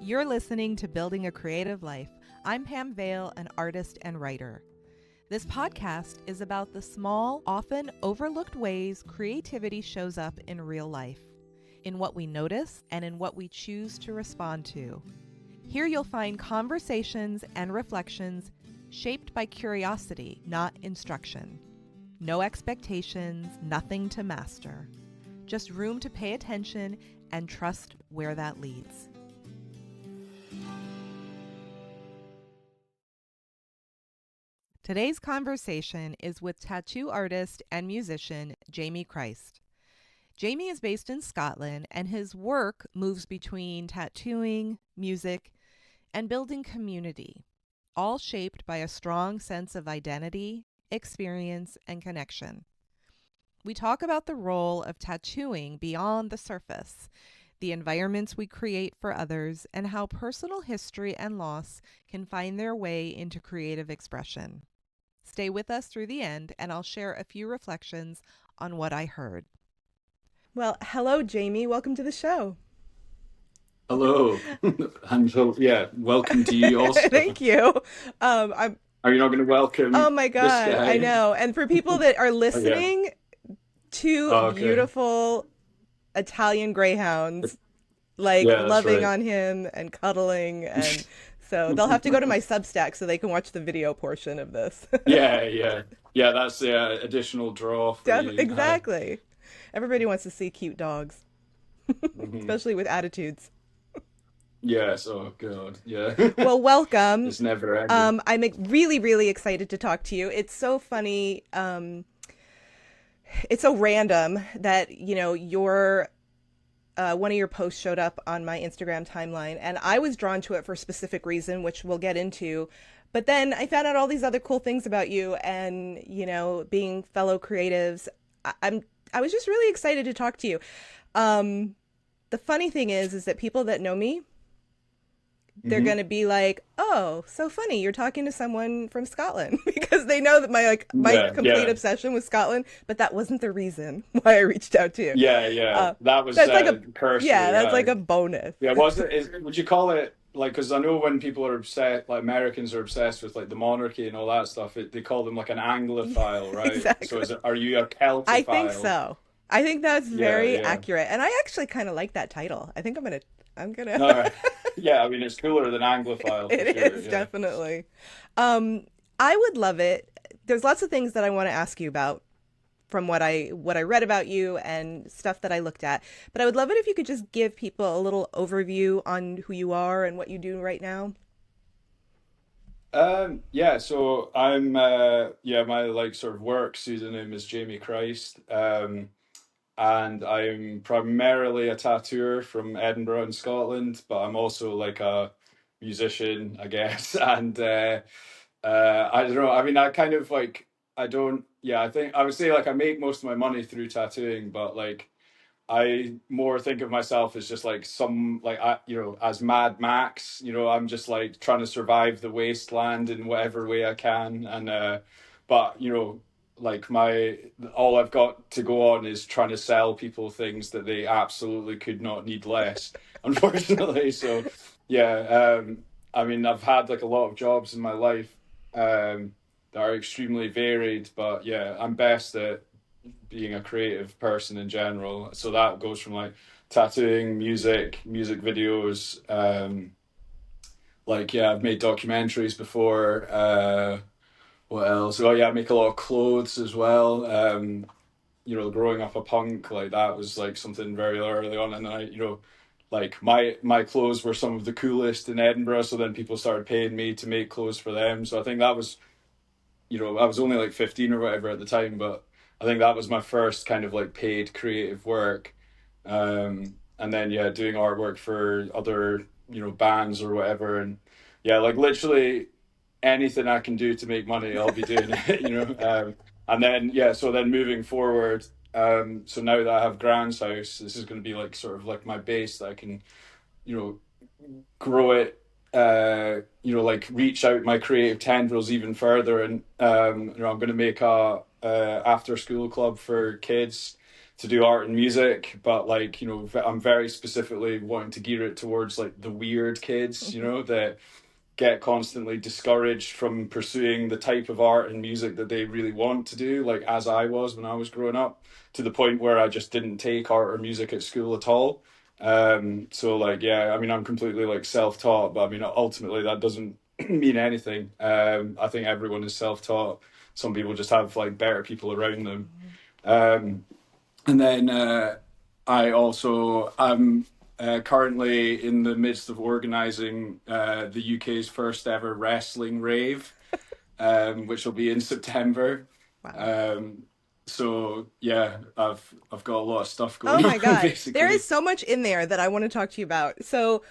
You're listening to Building a Creative Life. I'm Pam Vale, an artist and writer. This podcast is about the small, often overlooked ways creativity shows up in real life, in what we notice and in what we choose to respond to. Here you'll find conversations and reflections shaped by curiosity, not instruction. No expectations, nothing to master. Just room to pay attention and trust where that leads. Today's conversation is with tattoo artist and musician Jamie Christ. Jamie is based in Scotland, and his work moves between tattooing, music, and building community, all shaped by a strong sense of identity, experience, and connection. We talk about the role of tattooing beyond the surface, the environments we create for others, and how personal history and loss can find their way into creative expression. Stay with us through the end, and I'll share a few reflections on what I heard. Well, hello, Jamie. Welcome to the show. Hello. And so, welcome to you also. Thank you. Are you not going to welcome Oh my this God, guy? I know. And for people that are Oh, yeah. listening, two Oh, okay. beautiful Italian greyhounds, like Yeah, that's loving right. on him and cuddling, and so they'll have to go to my Substack so they can watch the video portion of this. Yeah, yeah. Yeah, that's the additional draw for you. Hi. Exactly. Everybody wants to see cute dogs, Hmm. especially with attitudes. Yes, oh God. Yeah. Well, welcome. It's never ending. I'm really, really excited to talk to you. It's so funny. It's so random that, your one of your posts showed up on my Instagram timeline, and I was drawn to it for a specific reason, which we'll get into. But then I found out all these other cool things about you, and being fellow creatives. I, I'm I was just really excited to talk to you. Um, the funny thing is that people that know me, they're Hmm. going to be like, "Oh, so funny. You're talking to someone from Scotland," because they know that my Yeah, complete yeah. obsession with Scotland, but that wasn't the reason why I reached out to you. Yeah, yeah. Uh That was that's like a yeah, cursory. that's like a bonus. Yeah, was it? Would you call it like? Because I know when people are obsessed, like Americans are obsessed with like the monarchy and all that stuff. They call them like an Anglophile, right? So Exactly. is it? Are you a I think Celtophile? so. I think that's Yeah, very yeah. accurate. And I actually kind of like that title. I think I'm gonna All right. Yeah, I mean it's cooler than Anglophile for It sure. is Yeah. definitely. Um I would love it. There's lots of things that I want to ask you about from what I read about you and stuff that I looked at. But I would love it if you could just give people a little overview on who you are and what you do right now. Yeah. So I'm. My like sort of work pseudonym is Jamie Christ. And I'm primarily a tattooer from Edinburgh in Scotland, but I'm also like a musician, I guess. And I don't know. I mean, I kind of like I don't. Yeah, I think I would say like I make most of my money through tattooing, but like I more think of myself as just like some like as Mad Max. I'm just like trying to survive the wasteland in whatever way I can, and but like my all I've got to go on is trying to sell people things that they absolutely could not need less, unfortunately. So yeah, I mean I've had like a lot of jobs in my life that are extremely varied, but yeah, I'm best at being a creative person in general. So that goes from like tattooing, music videos. Like yeah, I've made documentaries before. What else? Oh yeah, I make a lot of clothes as well. Growing up a punk, like that was like something very early on, and like my clothes were some of the coolest in Edinburgh. So then people started paying me to make clothes for them. So I think that was I was only like 15 or whatever at the time, but I think that was my first kind of like paid creative work. And then yeah, doing artwork for other, bands or whatever. And yeah, like literally anything I can do to make money, I'll be doing it. And then yeah, so then moving forward, so now that I have Grand's house, this is going to be like sort of like my base that I can, you know, grow it, like reach out my creative tendrils even further. And I'm going to make a after school club for kids to do art and music, but like, you know, I'm very specifically wanting to gear it towards like the weird kids, you know, that get constantly discouraged from pursuing the type of art and music that they really want to do, like as I was when I was growing up, to the point where I just didn't take art or music at school at all. So like, yeah, I mean, I'm completely like self-taught, but I mean, ultimately that doesn't mean anything. I think everyone is self-taught. Some people just have like better people around them. Um, and then I'm currently in the midst of organising the UK's first ever wrestling rave, which will be in September. Wow. Um, so yeah, I've got a lot of stuff Oh going my on God. There is basically. so much in there that I want to talk to you about. So,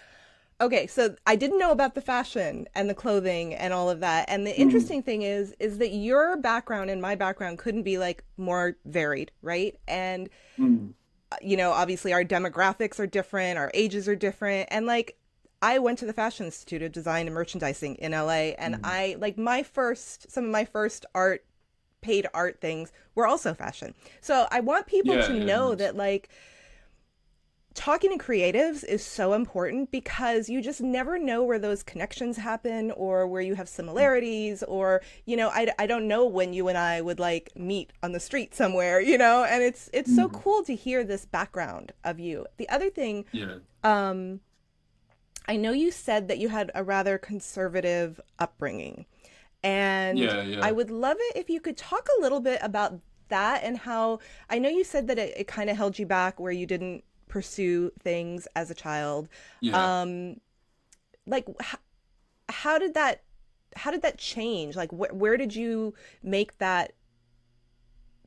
okay, so I didn't know about the fashion and the clothing and all of that. And the Mm, interesting thing is that your background and my background couldn't be like more varied, right? And mm, obviously our demographics are different, our ages are different. And like I went to the Fashion Institute of Design and Merchandising in LA, and mm, I like some of my first paid art things were also fashion. So I want people to yeah, yeah, know nice. that like talking to creatives is so important because you just never know where those connections happen or where you have similarities or I don't know when you and I would like meet on the street somewhere, and it's so Mm, cool to hear this background of you. The other thing, yeah, um I know you said that you had a rather conservative upbringing, and yeah, I yeah, would love it if you could talk a little bit about that and how I know you said that it kind of held you back where you didn't pursue things as a child. yeah. Um, like how did that change? Like where did you make that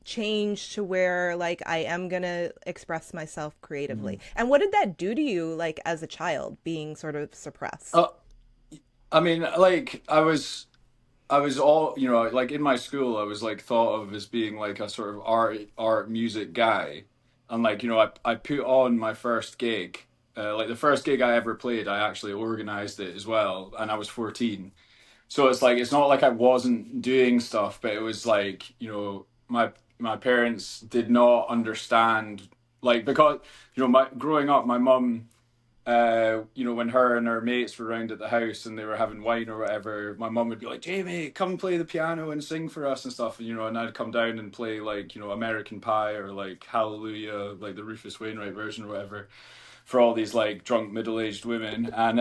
change to where like I am gonna express myself creatively? Mm. And what did that do to you like as a child being sort of suppressed? Uh, I mean, like I was all, you know, like in my school, I was like thought of as being like a sort of art music guy, and like you know, I put on my first gig, like the first gig I ever played, I actually organized it as well, and I was 14. So it's like it's not like I wasn't doing stuff, but it was like you know, my parents did not understand, like because you know, my growing up, my mum you know, when her and her mates were around at the house and they were having wine or whatever, my mum would be like, Jamie, come play the piano and sing for us and stuff. And, you know, and I'd come down and play like, you know, American Pie or like Hallelujah, like the Rufus Wainwright version or whatever, for all these like drunk middle-aged women. And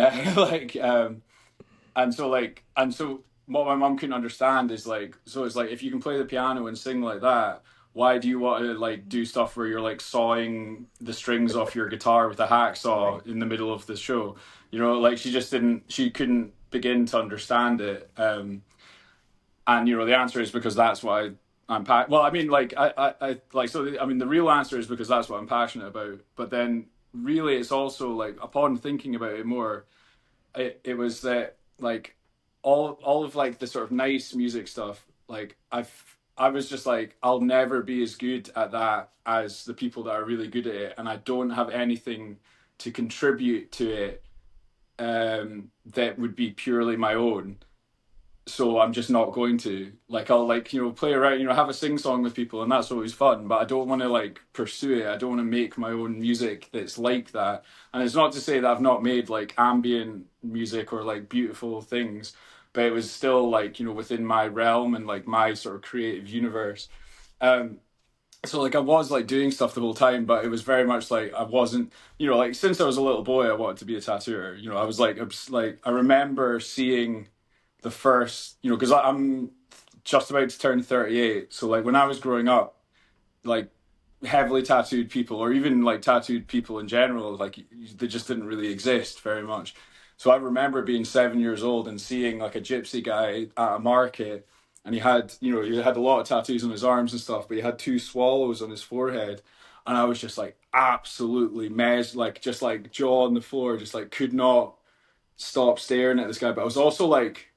and so what my mum couldn't understand is like, so it's like, if you can play the piano and sing like that, why do you want to like do stuff where you're like sawing the strings off your guitar with a hacksaw Right. in the middle of the show? You know, like she couldn't begin to understand it. And you know, the answer is because that's why well, I mean, like I like so. I mean, the real answer is because that's what I'm passionate about. But then, really, it's also like upon thinking about it more, it was that like all of like the sort of nice music stuff, like I was just like, I'll never be as good at that as the people that are really good at it, and I don't have anything to contribute to it that would be purely my own. So I'm just not going to, like, I'll like, you know, play around, you know, have a sing song with people, and that's always fun, but I don't want to like pursue it. I don't want to make my own music that's like that. And it's not to say that I've not made like ambient music or like beautiful things, but it was still like, you know, within my realm and like my sort of creative universe. um so like I was like doing stuff the whole time, but it was very much like I wasn't, you know, like since I was a little boy I wanted to be a tattooer. You know, I was like like I remember seeing the first, you know, because I'm just about to turn 38. So like when I was growing up, like heavily tattooed people or even like tattooed people in general, like they just didn't really exist very much. So I remember being 7 years old and seeing like a gypsy guy at a market, and he had, you know, he had a lot of tattoos on his arms and stuff, but he had two swallows on his forehead. And I was just like absolutely like just like jaw on the floor, just like could not stop staring at this guy. But I was also like,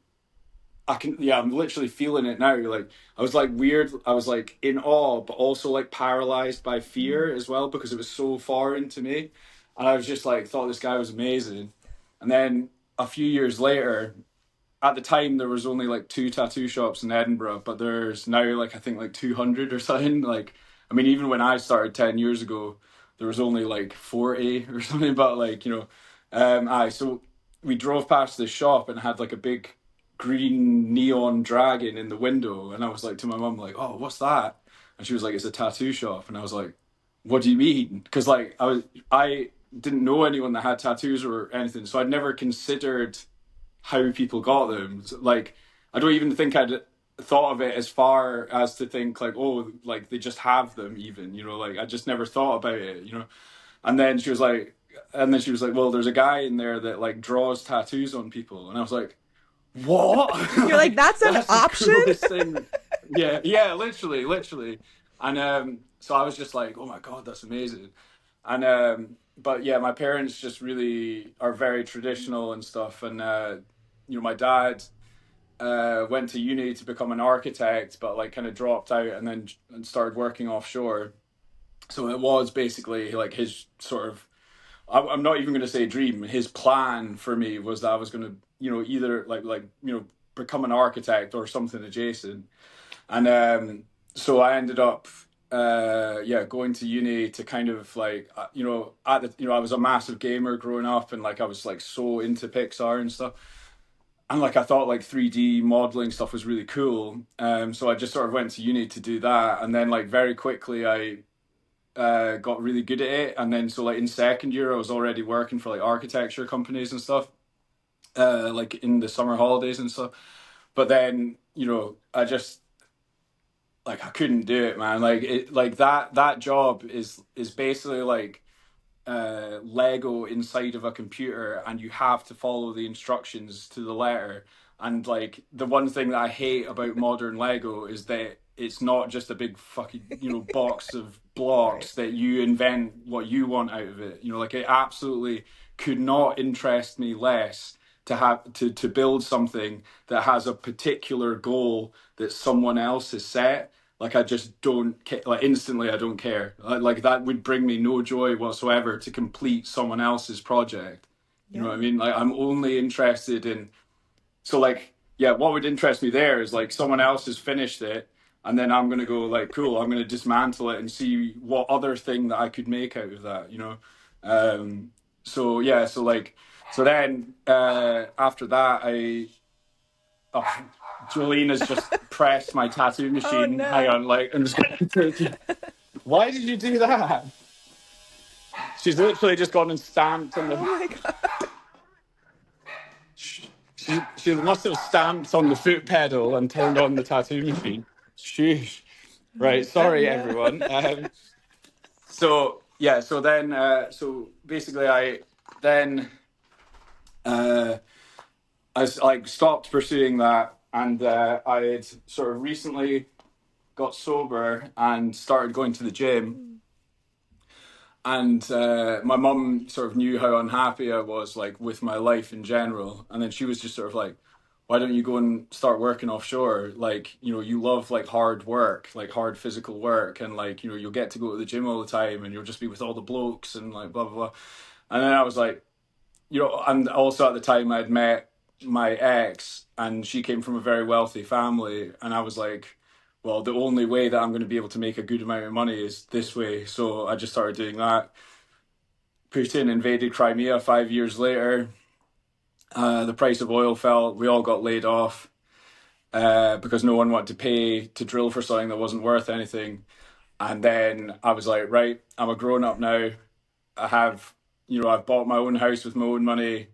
I can, yeah, I'm literally feeling it now. Like I was like weird, I was like in awe, but also like paralyzed by fear as well because it was so foreign to me. And I was just like thought this guy was amazing. And then a few years later, at the time there was only like two tattoo shops in Edinburgh, but there's now like I think like 200 or something. Like, I mean, even when I started 10 years ago, there was only like 40 or something, but like, so we drove past this shop and it had like a big green neon dragon in the window. And I was like to my mum, like, oh, what's that? And she was like, it's a tattoo shop. And I was like, what do you mean? Because like I didn't know anyone that had tattoos or anything. So I'd never considered how people got them. So, like, I don't even think I'd thought of it as far as to think like, oh, like they just have them even, like I just never thought about it. And then she was like, well, there's a guy in there that like draws tattoos on people. And I was like, what? You're like, that's an that's the option? coolest thing. Yeah, literally. And so I was just like, oh my God, that's amazing. And but yeah, my parents just really are very traditional and stuff. And my dad went to uni to become an architect, but like kind of dropped out and then started working offshore. So it was basically like his sort of, I'm not even going to say dream. His plan for me was that I was going to, either become an architect or something adjacent. And so I ended up, going to uni to kind of like, I was a massive gamer growing up, and like I was like so into Pixar and stuff. And like I thought like 3D modeling stuff was really cool. So I just sort of went to uni to do that, and then like very quickly I got really good at it. And then so like in second year I was already working for like architecture companies and stuff, like in the summer holidays and stuff. But then I just like I couldn't do it, man. Like it, like that job is basically like Lego inside of a computer, and you have to follow the instructions to the letter. And like the one thing that I hate about modern Lego is that it's not just a big fucking box of Right. blocks that you invent what you want out of it. Like it absolutely could not interest me less to have to build something that has a particular goal that someone else has set. Like I just don't care. Like instantly I don't care. Like that would bring me no joy whatsoever to complete someone else's project. You know Yeah. what I mean? Like I'm only interested in, so like, yeah, what would interest me there is like someone else has finished it, and then I'm gonna go like, cool, I'm gonna dismantle it and see what other thing that I could make out of that. So yeah, so then after that oh, Jolene has just pressed my tattoo Oh machine. Hang no. on, like I'm just gonna. Why did you do that? She's literally just gone and stamped on Oh the. my god. She must have stamped on the foot pedal and turned on the tattoo machine. Sheesh. Right, Oh sorry no. everyone. So yeah, so then so basically I then uh like stopped pursuing that, and I had sort of recently got sober and started going to the gym. And my mum sort of knew how unhappy I was like with my life in general, and then she was just sort of like, why don't you go and start working offshore? Like, you love like hard work, like hard physical work, and like, you'll get to go to the gym all the time and you'll just be with all the blokes and like blah blah blah. And then I was like, and also at the time I'd met my ex, and she came from a very wealthy family, and I was like, well, the only way that I'm going to be able to make a good amount of money is this way. So I just started doing that. Putin invaded Crimea 5 years later. The price of oil fell. We all got laid off because no one wanted to pay to drill for something that wasn't worth anything. And then I was like, right, I'm a grown up now. I have, I've bought my own house with my own money.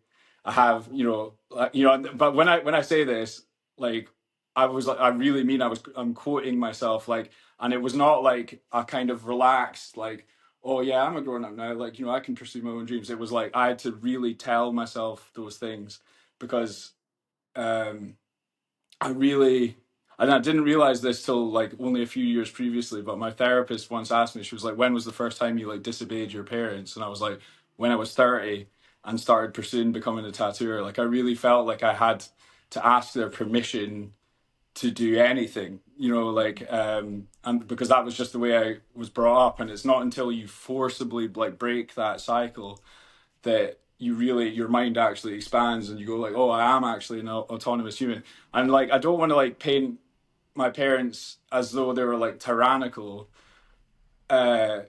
I have, but when I say this, like, I was like, I really mean, I'm quoting myself, like, and it was not like a kind of relaxed, like, oh yeah, I'm a grown up now, like, I can pursue my own dreams. It was like I had to really tell myself those things because um, I really, and I didn't realize this till like only a few years previously, but my therapist once asked me, she was like, when was the first time you like disobeyed your parents? And I was like, when I was 30 and started pursuing becoming a tattooer. Like I really felt like I had to ask their permission to do anything, like, and because that was just the way I was brought up. And it's not until you forcibly like break that cycle that you really, your mind actually expands and you go like, oh, I am actually an autonomous human. And like I don't want to like paint my parents as though they were like tyrannical, uh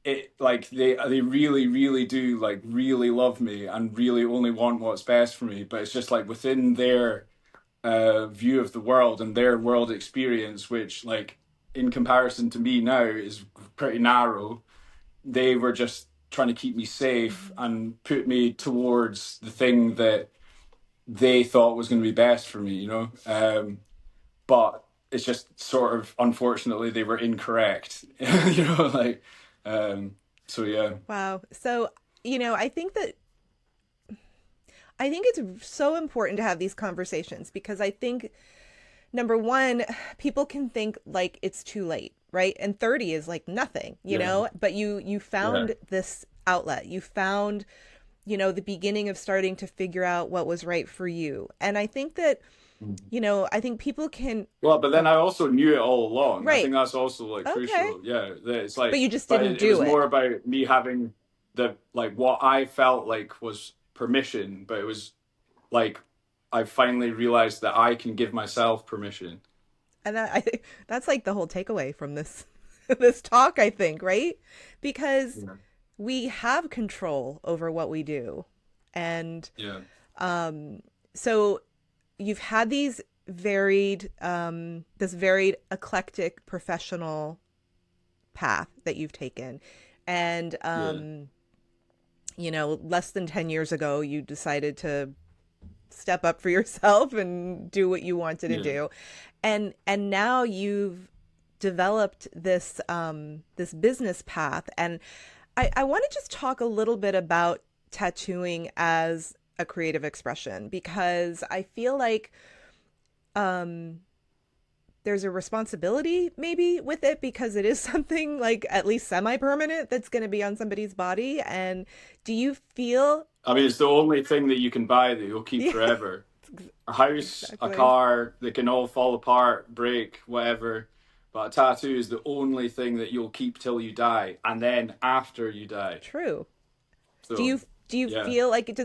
it like they really really do like really love me and really only want what's best for me, but it's just like within their view of the world and their world experience, which like in comparison to me now is pretty narrow. They were just trying to keep me safe Mhm. and put me towards the thing that they thought was going to be best for me, you know. But it's just sort of unfortunately they were incorrect, you know, like um, so yeah. Wow. So, I think it's so important to have these conversations because I think number one, people can think like it's too late, right? And 30 is like nothing, Yeah, but you yeah, found this outlet. You found, the beginning of starting to figure out what was right for you. And I think that, mhm. I think people can Well, but then oh, I also knew it all along. I right. think that's also like Okay. crucial. Yeah, it's But like, you just but didn't it was do more it. about me having the like what I felt like was permission, but it was like I finally realized that I can give myself permission. And I think that's like the whole takeaway from this this talk, I think, right? Because Yeah, we have control over what we do. And yeah, um so you've had these varied this varied eclectic professional path that you've taken. And yeah, less than 10 years ago you decided to step up for yourself and do what you wanted to yeah. do. And now you've developed this business path. And I want to just talk a little bit about tattooing as a creative expression because I feel like um there's a responsibility maybe with it because it is something like at least semi-permanent that's going to be on somebody's body. And do you feel I mean, it's the only thing that you can buy that you'll keep yeah, forever. A house, a exactly car, they can all fall apart, break, whatever. But a tattoo is the only thing that you'll keep till you die, and then after you die. true? Do So, you do you yeah. feel like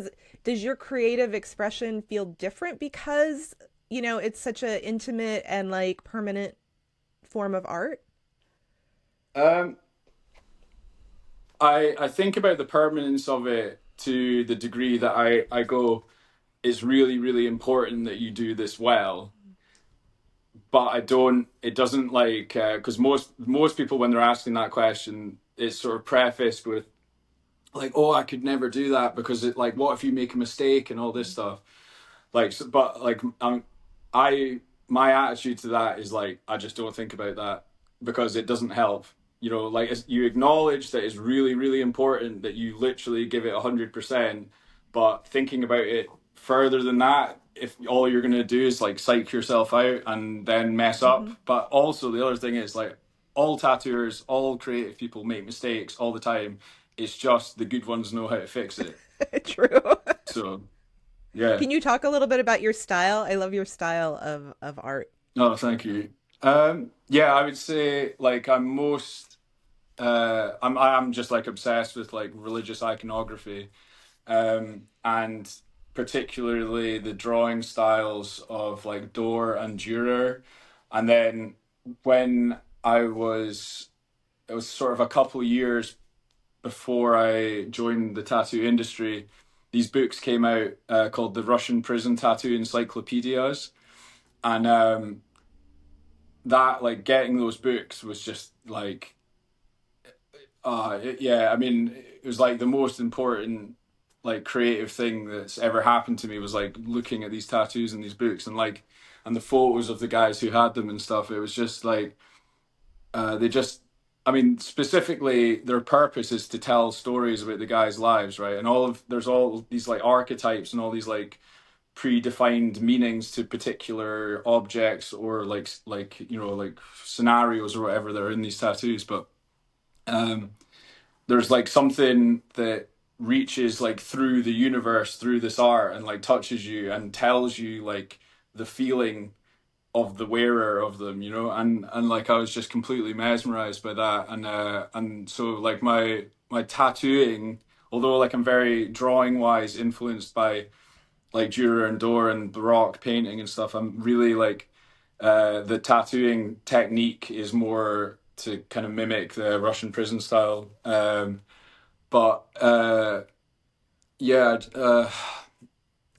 does your creative expression feel different because, it's such a intimate and like permanent form of art? Um, I think about the permanence of it to the degree that I go, it's really, really important that you do this well. But I don't, it doesn't like, because most people, when they're asking that question, it's sort of prefaced with, like, oh, I could never do that because it, like, what if you make a mistake and all this stuff? Like, but like, I, my attitude to that is like, I just don't think about that because it doesn't help. You know, like you acknowledge that it's really, really important that you literally give it 100%, but thinking about it further than that, if all you're gonna do is like psych yourself out and then mess up. Mm-hmm. But also the other thing is like all tattooers, all creative people make mistakes all the time. It's just the good ones know how to fix it. True. So yeah. Can you talk a little bit about your style? I love your style of art. Oh, thank you. Yeah, I would say like I'm just like obsessed with like religious iconography, and particularly the drawing styles of like Dore and Dürer. And then when it was sort of a couple years before I joined the tattoo industry, these books came out called the Russian Prison Tattoo Encyclopedias, and that like getting those books was just like yeah, I mean it was like the most important like creative thing that's ever happened to me was like looking at these tattoos and these books and like and the photos of the guys who had them and stuff. It was just like they just, I mean, specifically their purpose is to tell stories about the guys' lives, right? And there's all these like archetypes and all these like predefined meanings to particular objects or like you know like scenarios or whatever that are in these tattoos. But um there's like something that reaches like through the universe through this art and like touches you and tells you like the feeling of the wearer of them, you know. And like I was just completely mesmerized by that. And so like my tattooing, although like I'm very drawing wise influenced by like Dürer and Dore and Baroque painting and stuff. I'm really like the tattooing technique is more to kind of mimic the Russian prison style. But yeah,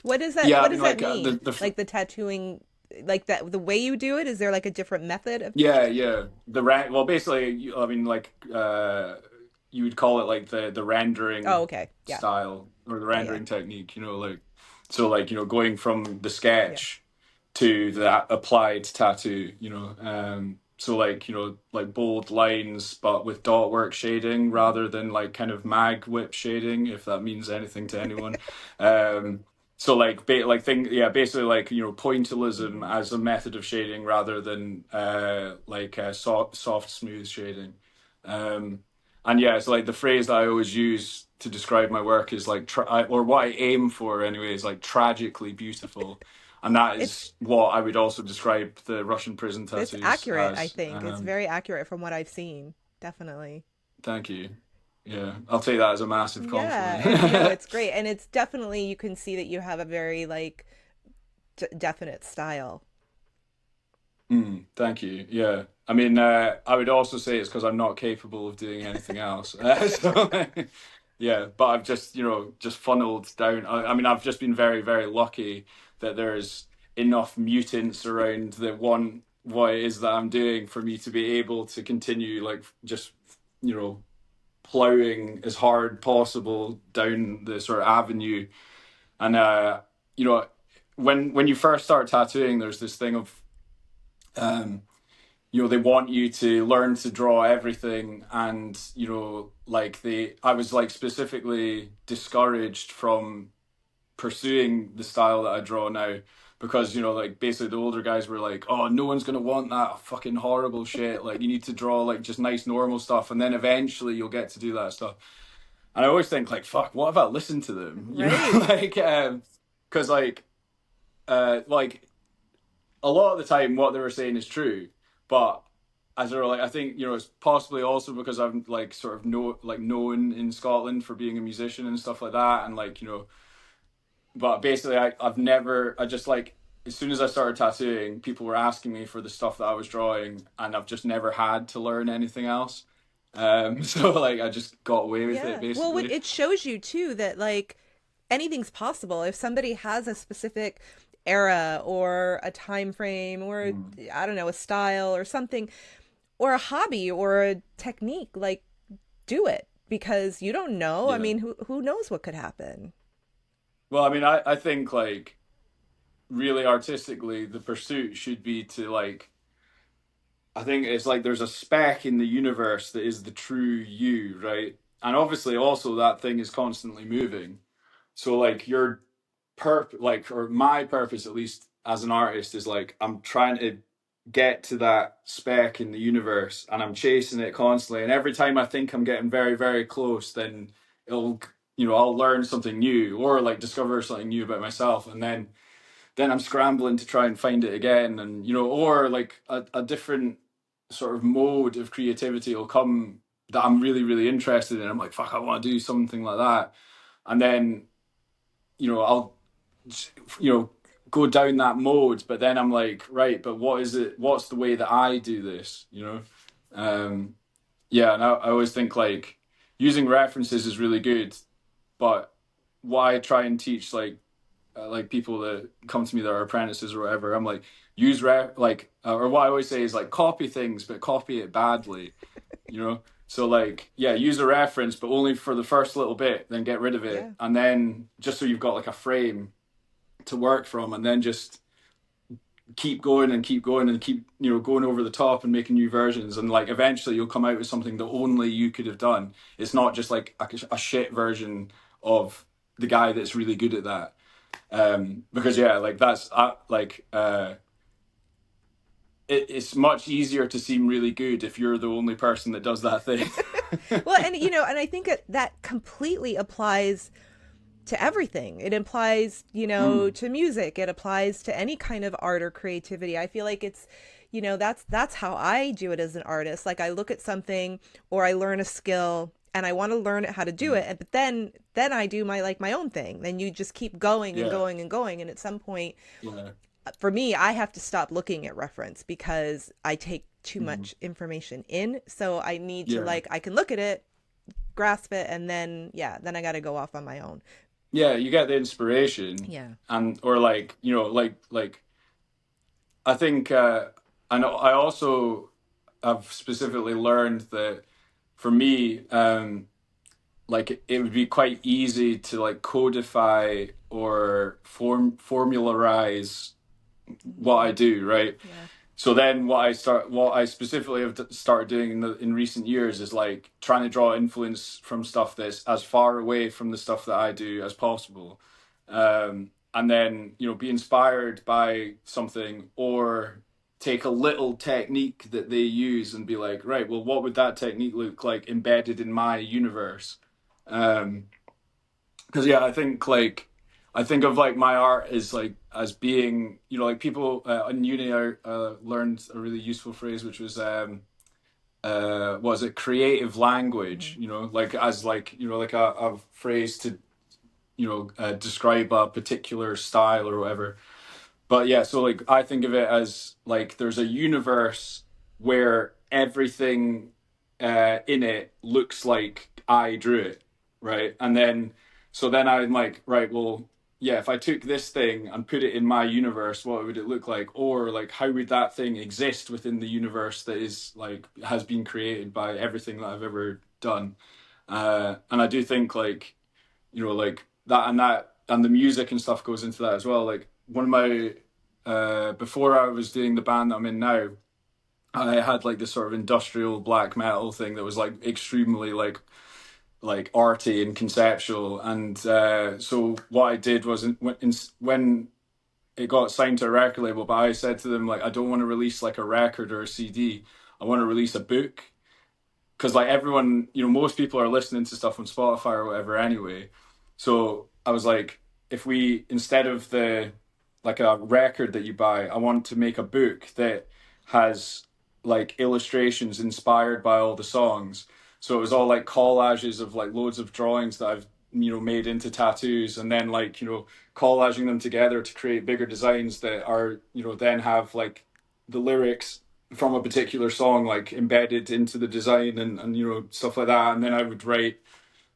What does that yeah. I what mean, does that like mean? the Like the tattooing, like that the way you do it, is there like a different method of yeah, yeah. Well, basically, I mean, like, you would call it like the Oh, rendering okay. Yeah. style or the Yeah, yeah. rendering technique. Like, so like going from the Yeah. sketch to the applied tattoo. So like like bold lines, but with dot work shading Hmm. rather than like kind of mag whip shading, if that means anything to anyone. Um, so like like thing yeah basically like pointillism Hmm. as a method of shading rather than like soft smooth shading. Um, and yeah, it's like the phrase that I always use to describe my work is like or what I aim for anyway is like tragically beautiful, and that It's is what I would also describe the Russian prison it's tattoos accurate, I as. think. It's very accurate from what I've seen. Definitely. Thank you. Yeah, I'll take that as a massive Yeah, it's no, compliment. it's great. And it's definitely, you can see that you have a very like definite style. Thank you. Yeah. I mean, I would also say it's because I'm not capable of doing anything else. Yeah, but I've just, just funneled down. I mean, I've just been very, very lucky that there's enough mutants around that want what it is that I'm doing for me to be able to continue, like, just, you know, plowing as hard possible down the sort of avenue. And, you know, when you first start tattooing, there's this thing of, um, they want you to learn to draw everything, and like I was like specifically discouraged from pursuing the style that I draw now, because like basically the older guys were like, oh, no one's gonna want that fucking horrible shit, like you need to draw like just nice normal stuff, and then eventually you'll get to do that stuff. And I always think like, fuck, what if I listen to them, Right. like because like a lot of the time what they were saying is true, but as a like, I think it's possibly also because I'm like sort of known in Scotland for being a musician and stuff like that, and like but basically I just like, as soon as I started tattooing, people were asking me for the stuff that I was drawing, and I've just never had to learn anything else. So like I just got away with it Yeah. Well, basically. it shows you too that like anything's possible if somebody has a specific era or a time frame or Mm. I don't know, a style or something or a hobby or a technique, like do it because you don't know. I Yeah. mean, who knows what could happen? Well, I mean, I think like really artistically, the pursuit should be to like, I think it's like there's a speck in the universe that is the true you, right? And obviously, also that thing is constantly moving. So like your like, or my purpose, at least as an artist, is like I'm trying to get to that speck in the universe, and I'm chasing it constantly. And every time I think I'm getting very, very close, then it'll, I'll learn something new or like discover something new about myself, and then I'm scrambling to try and find it again, and or like a different sort of mode of creativity will come that I'm really, really interested in. I'm like, fuck, I want to do something like that, and then I'll go down that mode, but then I'm like, right, but what is it? What's the way that I do this? Um, yeah, and I always think like using references is really good, but what I try and teach like people that come to me that are apprentices or whatever, I'm like, use or what I always say is like copy things, but copy it badly, you know. So like, yeah, use a reference, but only for the first little bit, then get rid of it, Yeah. and then just so you've got like a frame to work from, and then just keep going and keep going and keep going over the top and making new versions, and like eventually you'll come out with something that only you could have done. It's not just like a shit version of the guy that's really good at that. Because yeah, like that's it's much easier to seem really good if you're the only person that does that thing. Well, and and I think that completely applies to everything. It applies, Mm, to music. It applies to any kind of art or creativity. I feel like it's, that's how I do it as an artist. Like I look at something or I learn a skill and I want to learn how to do mm, it. But then I do my own thing. Then you just keep going and yeah, going and going. And at some point, yeah, for me, I have to stop looking at reference because I take too Mhm. much information in. So I need to Yeah. like, I can look at it, grasp it, and then, yeah, then I got to go off on my own. Yeah, you get the inspiration, Yeah. and or like, like I think I know I also have specifically learned that for me, like it would be quite easy to like codify or formularize what I Mm, do, right? yeah. So then what I specifically have started doing in recent years is like trying to draw influence from stuff that's as far away from the stuff that I do as possible. And then, be inspired by something, or take a little technique that they use and be like, right, well, what would that technique look like embedded in my universe? Um, because yeah, I think of like my art as like as being, like people in uni, I learned a really useful phrase, which was was it creative language, Hmm. like as like, like a phrase to, describe a particular style or whatever. But yeah, so like I think of it as like there's a universe where everything in it looks like I drew it, right? And then so then I'm like, right, well, yeah, if I took this thing and put it in my universe, what would it look like? Or like how would that thing exist within the universe that is like has been created by everything that I've ever done? And I do think like, like that and the music and stuff goes into that as well. Like one of my before I was doing the band that I'm in now, I had like this sort of industrial black metal thing that was like extremely like arty and conceptual. And so what I did was when it got signed to a record label, but I said to them like I don't want to release like a record or a CD. I want to release a book, because like everyone, most people are listening to stuff on Spotify or whatever anyway. So I was like, if we, instead of the like a record that you buy, I want to make a book that has like illustrations inspired by all the songs. So it was all like collages of like loads of drawings that I've made into tattoos, and then like collaging them together to create bigger designs that are then have like the lyrics from a particular song like embedded into the design, and stuff like that. And then I would write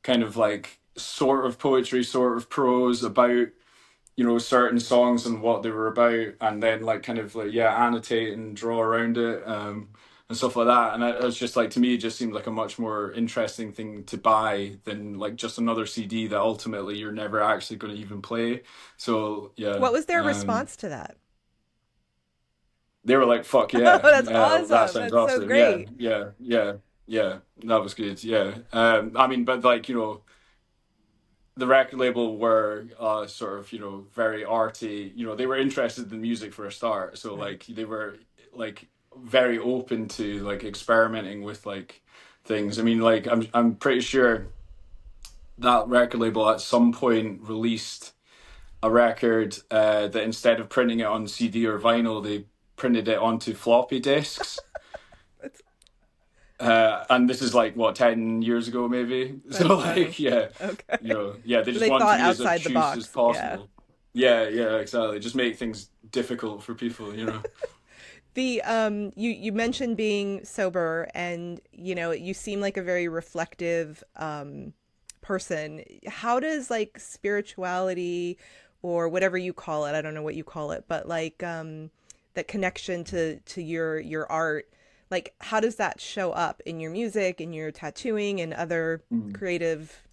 kind of like sort of poetry, sort of prose about certain songs and what they were about, and then like kind of like yeah, annotate and draw around it, and stuff like that. And it was just like, to me, it just seemed like a much more interesting thing to buy than like just another CD that ultimately you're never actually going to even play. So yeah, What was their response to that? they were like, "Fuck Oh, yeah, that's that awesome. sounds That's so awesome." Yeah, great. yeah, yeah, yeah. That was good. Yeah. I mean, but like the record label were sort of very arty. They were interested in music for a start, so Right. like they were like very open to like experimenting with like things. I mean, like I'm pretty sure that record label at some point released a record that instead of printing it on CD or vinyl, they printed it onto floppy disks. That's And this is like what, 10 years ago maybe. that's So funny. like yeah, Okay. yeah, they So just they want to thought be as outside the obtuse as box. Yeah. possible. Yeah, exactly, just make things difficult for people. The you mentioned being sober, and you seem like a very reflective person. How does like spirituality or whatever you call it, I don't know what you call it, but like that connection to your art, like how does that show up in your music, in your tattooing and other Mm. creative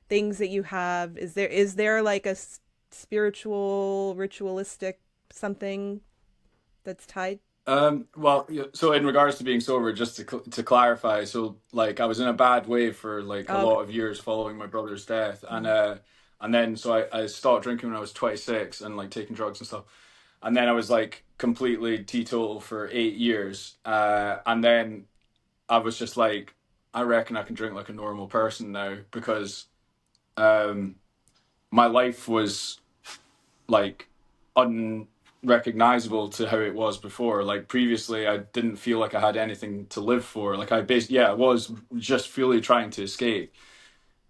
things that you have? Is there like a spiritual ritualistic something that's tied? Well, yeah, so in regards to being sober, just to clarify, so like I was in a bad way for like a Oh, lot okay. of years following my brother's death, Mm-hmm. and then so I stopped drinking when I was 26 and like taking drugs and stuff, and then I was like completely teetotal for 8 years, and then I was just like, I reckon I can drink like a normal person now, because um my life was like unrecognizable to how it was before. Like previously, I didn't feel like I had anything to live for. Like I basically, yeah, I was just fully trying to escape,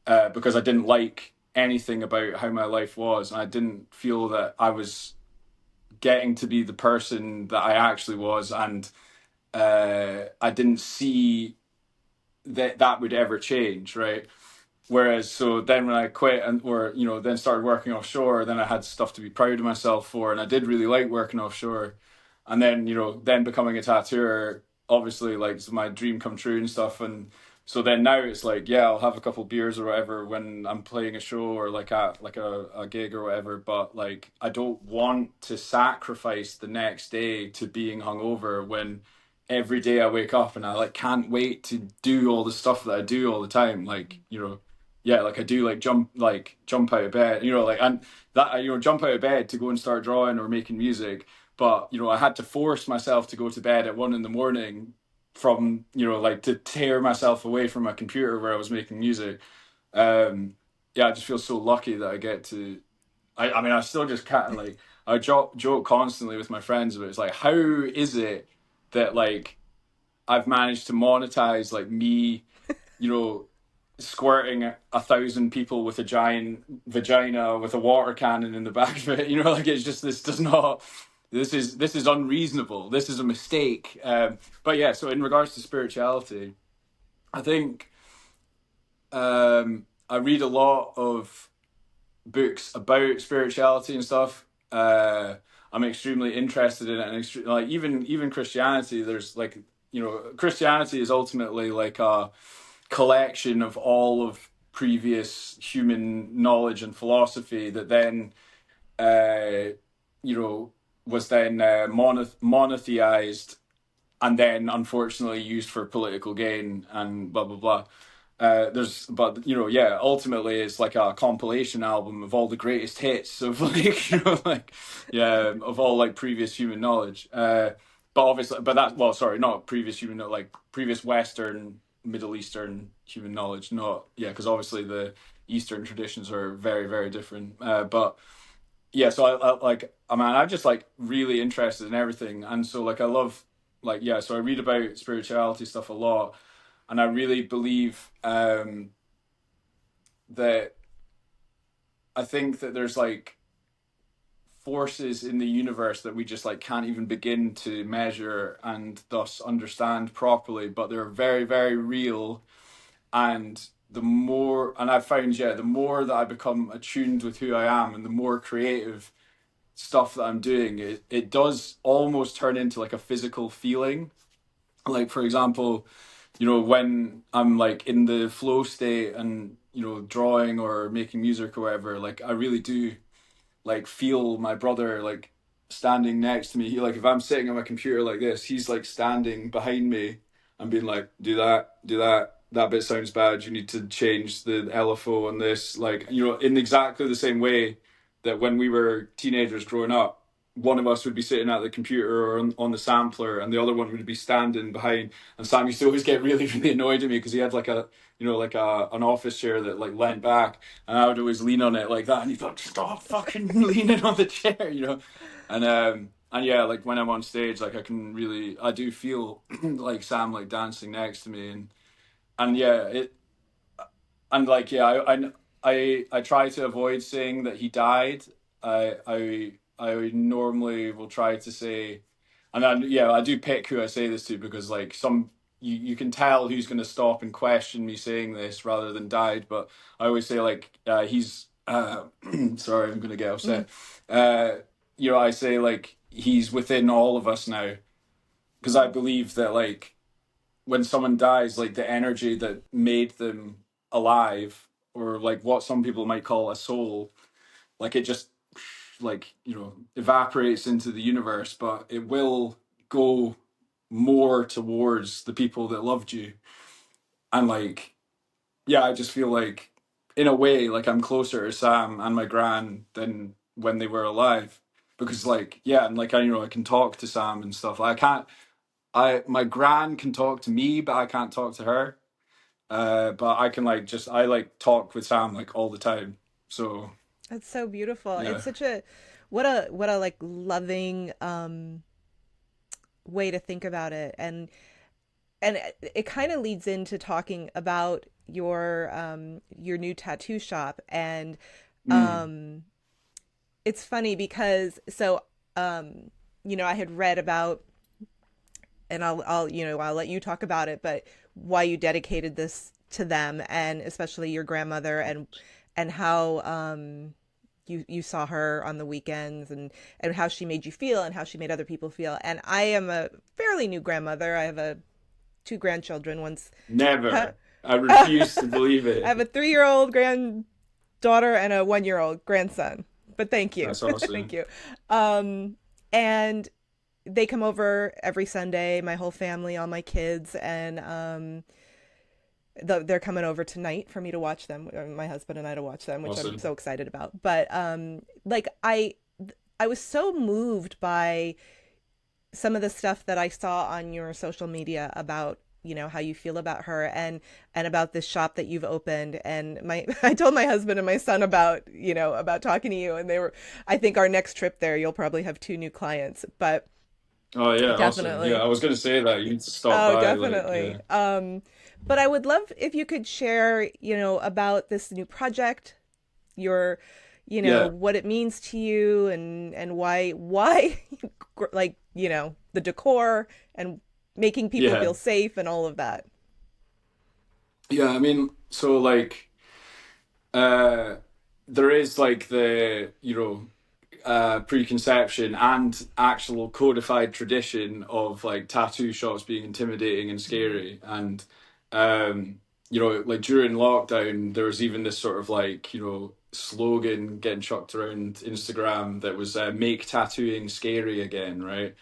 because I didn't like anything about how my life was, and I didn't feel that I was getting to be the person that I actually was, and I didn't see that would ever change, right? Whereas, so then when I quit and, or, then started working offshore, then I had stuff to be proud of myself for. And I did really like working offshore. And then, then becoming a tattooer, obviously, like, it's my dream come true and stuff. And so then now it's like, yeah, I'll have a couple beers or whatever when I'm playing a show or like a gig or whatever. But like, I don't want to sacrifice the next day to being hungover when every day I wake up and I like can't wait to do all the stuff that I do all the time. Like, yeah, like I do jump out of bed, like, and that, jump out of bed to go and start drawing or making music. But, I had to force myself to go to bed at 1 a.m. from, like to tear myself away from my computer where I was making music. Yeah, I just feel so lucky that I get to, I mean, I still just can't, like, I joke constantly with my friends about it. It's like, how is it that like I've managed to monetize like me, squirting 1,000 people with a giant vagina with a water cannon in the back of it. Like it's just this is unreasonable. This is a mistake. But yeah, so in regards to spirituality, I think I read a lot of books about spirituality and stuff. I'm extremely interested in it, and like even Christianity. There's like Christianity is ultimately like a collection of all of previous human knowledge and philosophy that then was then monotheized and then unfortunately used for political gain and blah blah blah. Ultimately it's like a compilation album of all the greatest hits of like of all like previous human knowledge. But obviously, not previous human, like previous Western, Middle Eastern human knowledge. Not because obviously the Eastern traditions are very very different. But yeah, so I'm just like really interested in everything, and so like I love so I read about spirituality stuff a lot, and I really believe that I think that there's like forces in the universe that we just like can't even begin to measure and thus understand properly, but they're very very real. And I've found, the more that I become attuned with who I am and the more creative stuff that I'm doing, it does almost turn into like a physical feeling. Like for example, when I'm like in the flow state and drawing or making music or whatever, like I really do like feel my brother like standing next to me. Like if I'm sitting on my computer like this, he's like standing behind me and being like, do that, that bit sounds bad, you need to change the LFO on this. Like, in exactly the same way that when we were teenagers growing up, one of us would be sitting at the computer or on the sampler and the other one would be standing behind. And Sam used to always get really really annoyed at me because he had like an office chair that like leant back, and I would always lean on it like that, and he'd be like, stop fucking leaning on the chair, and yeah, like when I'm on stage, like I do feel like Sam like dancing next to me, and yeah, I try to avoid saying that he died. I normally will try to say, and I do pick who I say this to because like you can tell who's going to stop and question me saying this rather than died. But I always say like he's sorry, I'm going to get upset. I say like he's within all of us now, because I believe that like when someone dies, like the energy that made them alive, or like what some people might call a soul, like it just like evaporates into the universe, but it will go more towards the people that loved you. And like I just feel like in a way like I'm closer to Sam and my gran than when they were alive, because like and like I can talk to Sam and stuff. Like, my gran can talk to me, but I can't talk to her. But I can like I like talk with Sam like all the time. So That's so beautiful. yeah. It's such a what a like loving way to think about it. And it kind of leads into talking about your new tattoo shop. And Mm. it's funny because I had read about and I'll let you talk about it, but why you dedicated this to them, and especially your grandmother, and how you saw her on the weekends, and how she made you feel and how she made other people feel. And I am a fairly new grandmother. I have a two grandchildren. One's I Never. I refuse to believe it. have a 3-year-old granddaughter and a 1-year old grandson. But thank you. That's Thank awesome. you. And they come over every Sunday, my whole family, all my kids, and they're coming over tonight for me to watch them, my husband and I to watch them, which I'm Awesome. so excited about. But like I was so moved by some of the stuff that I saw on your social media about how you feel about her, and about this shop that you've opened. And my I told my husband and my son about about talking to you, and they were, I think our next trip there you'll probably have 2 new clients, but Oh yeah, awesome. Yeah, definitely. I was gonna say that you need to stop Oh, by. Like, definitely. yeah, But I would love if you could share, about this new project, your, yeah, what it means to you, and why, like, the decor, and making people yeah, feel safe and all of that. yeah. I mean, so like, uh, there is like the preconception and actual codified tradition of like tattoo shops being intimidating and Mm-hmm. scary. And like during lockdown there was even this sort of like slogan getting chucked around Instagram that was make tattooing scary again, right?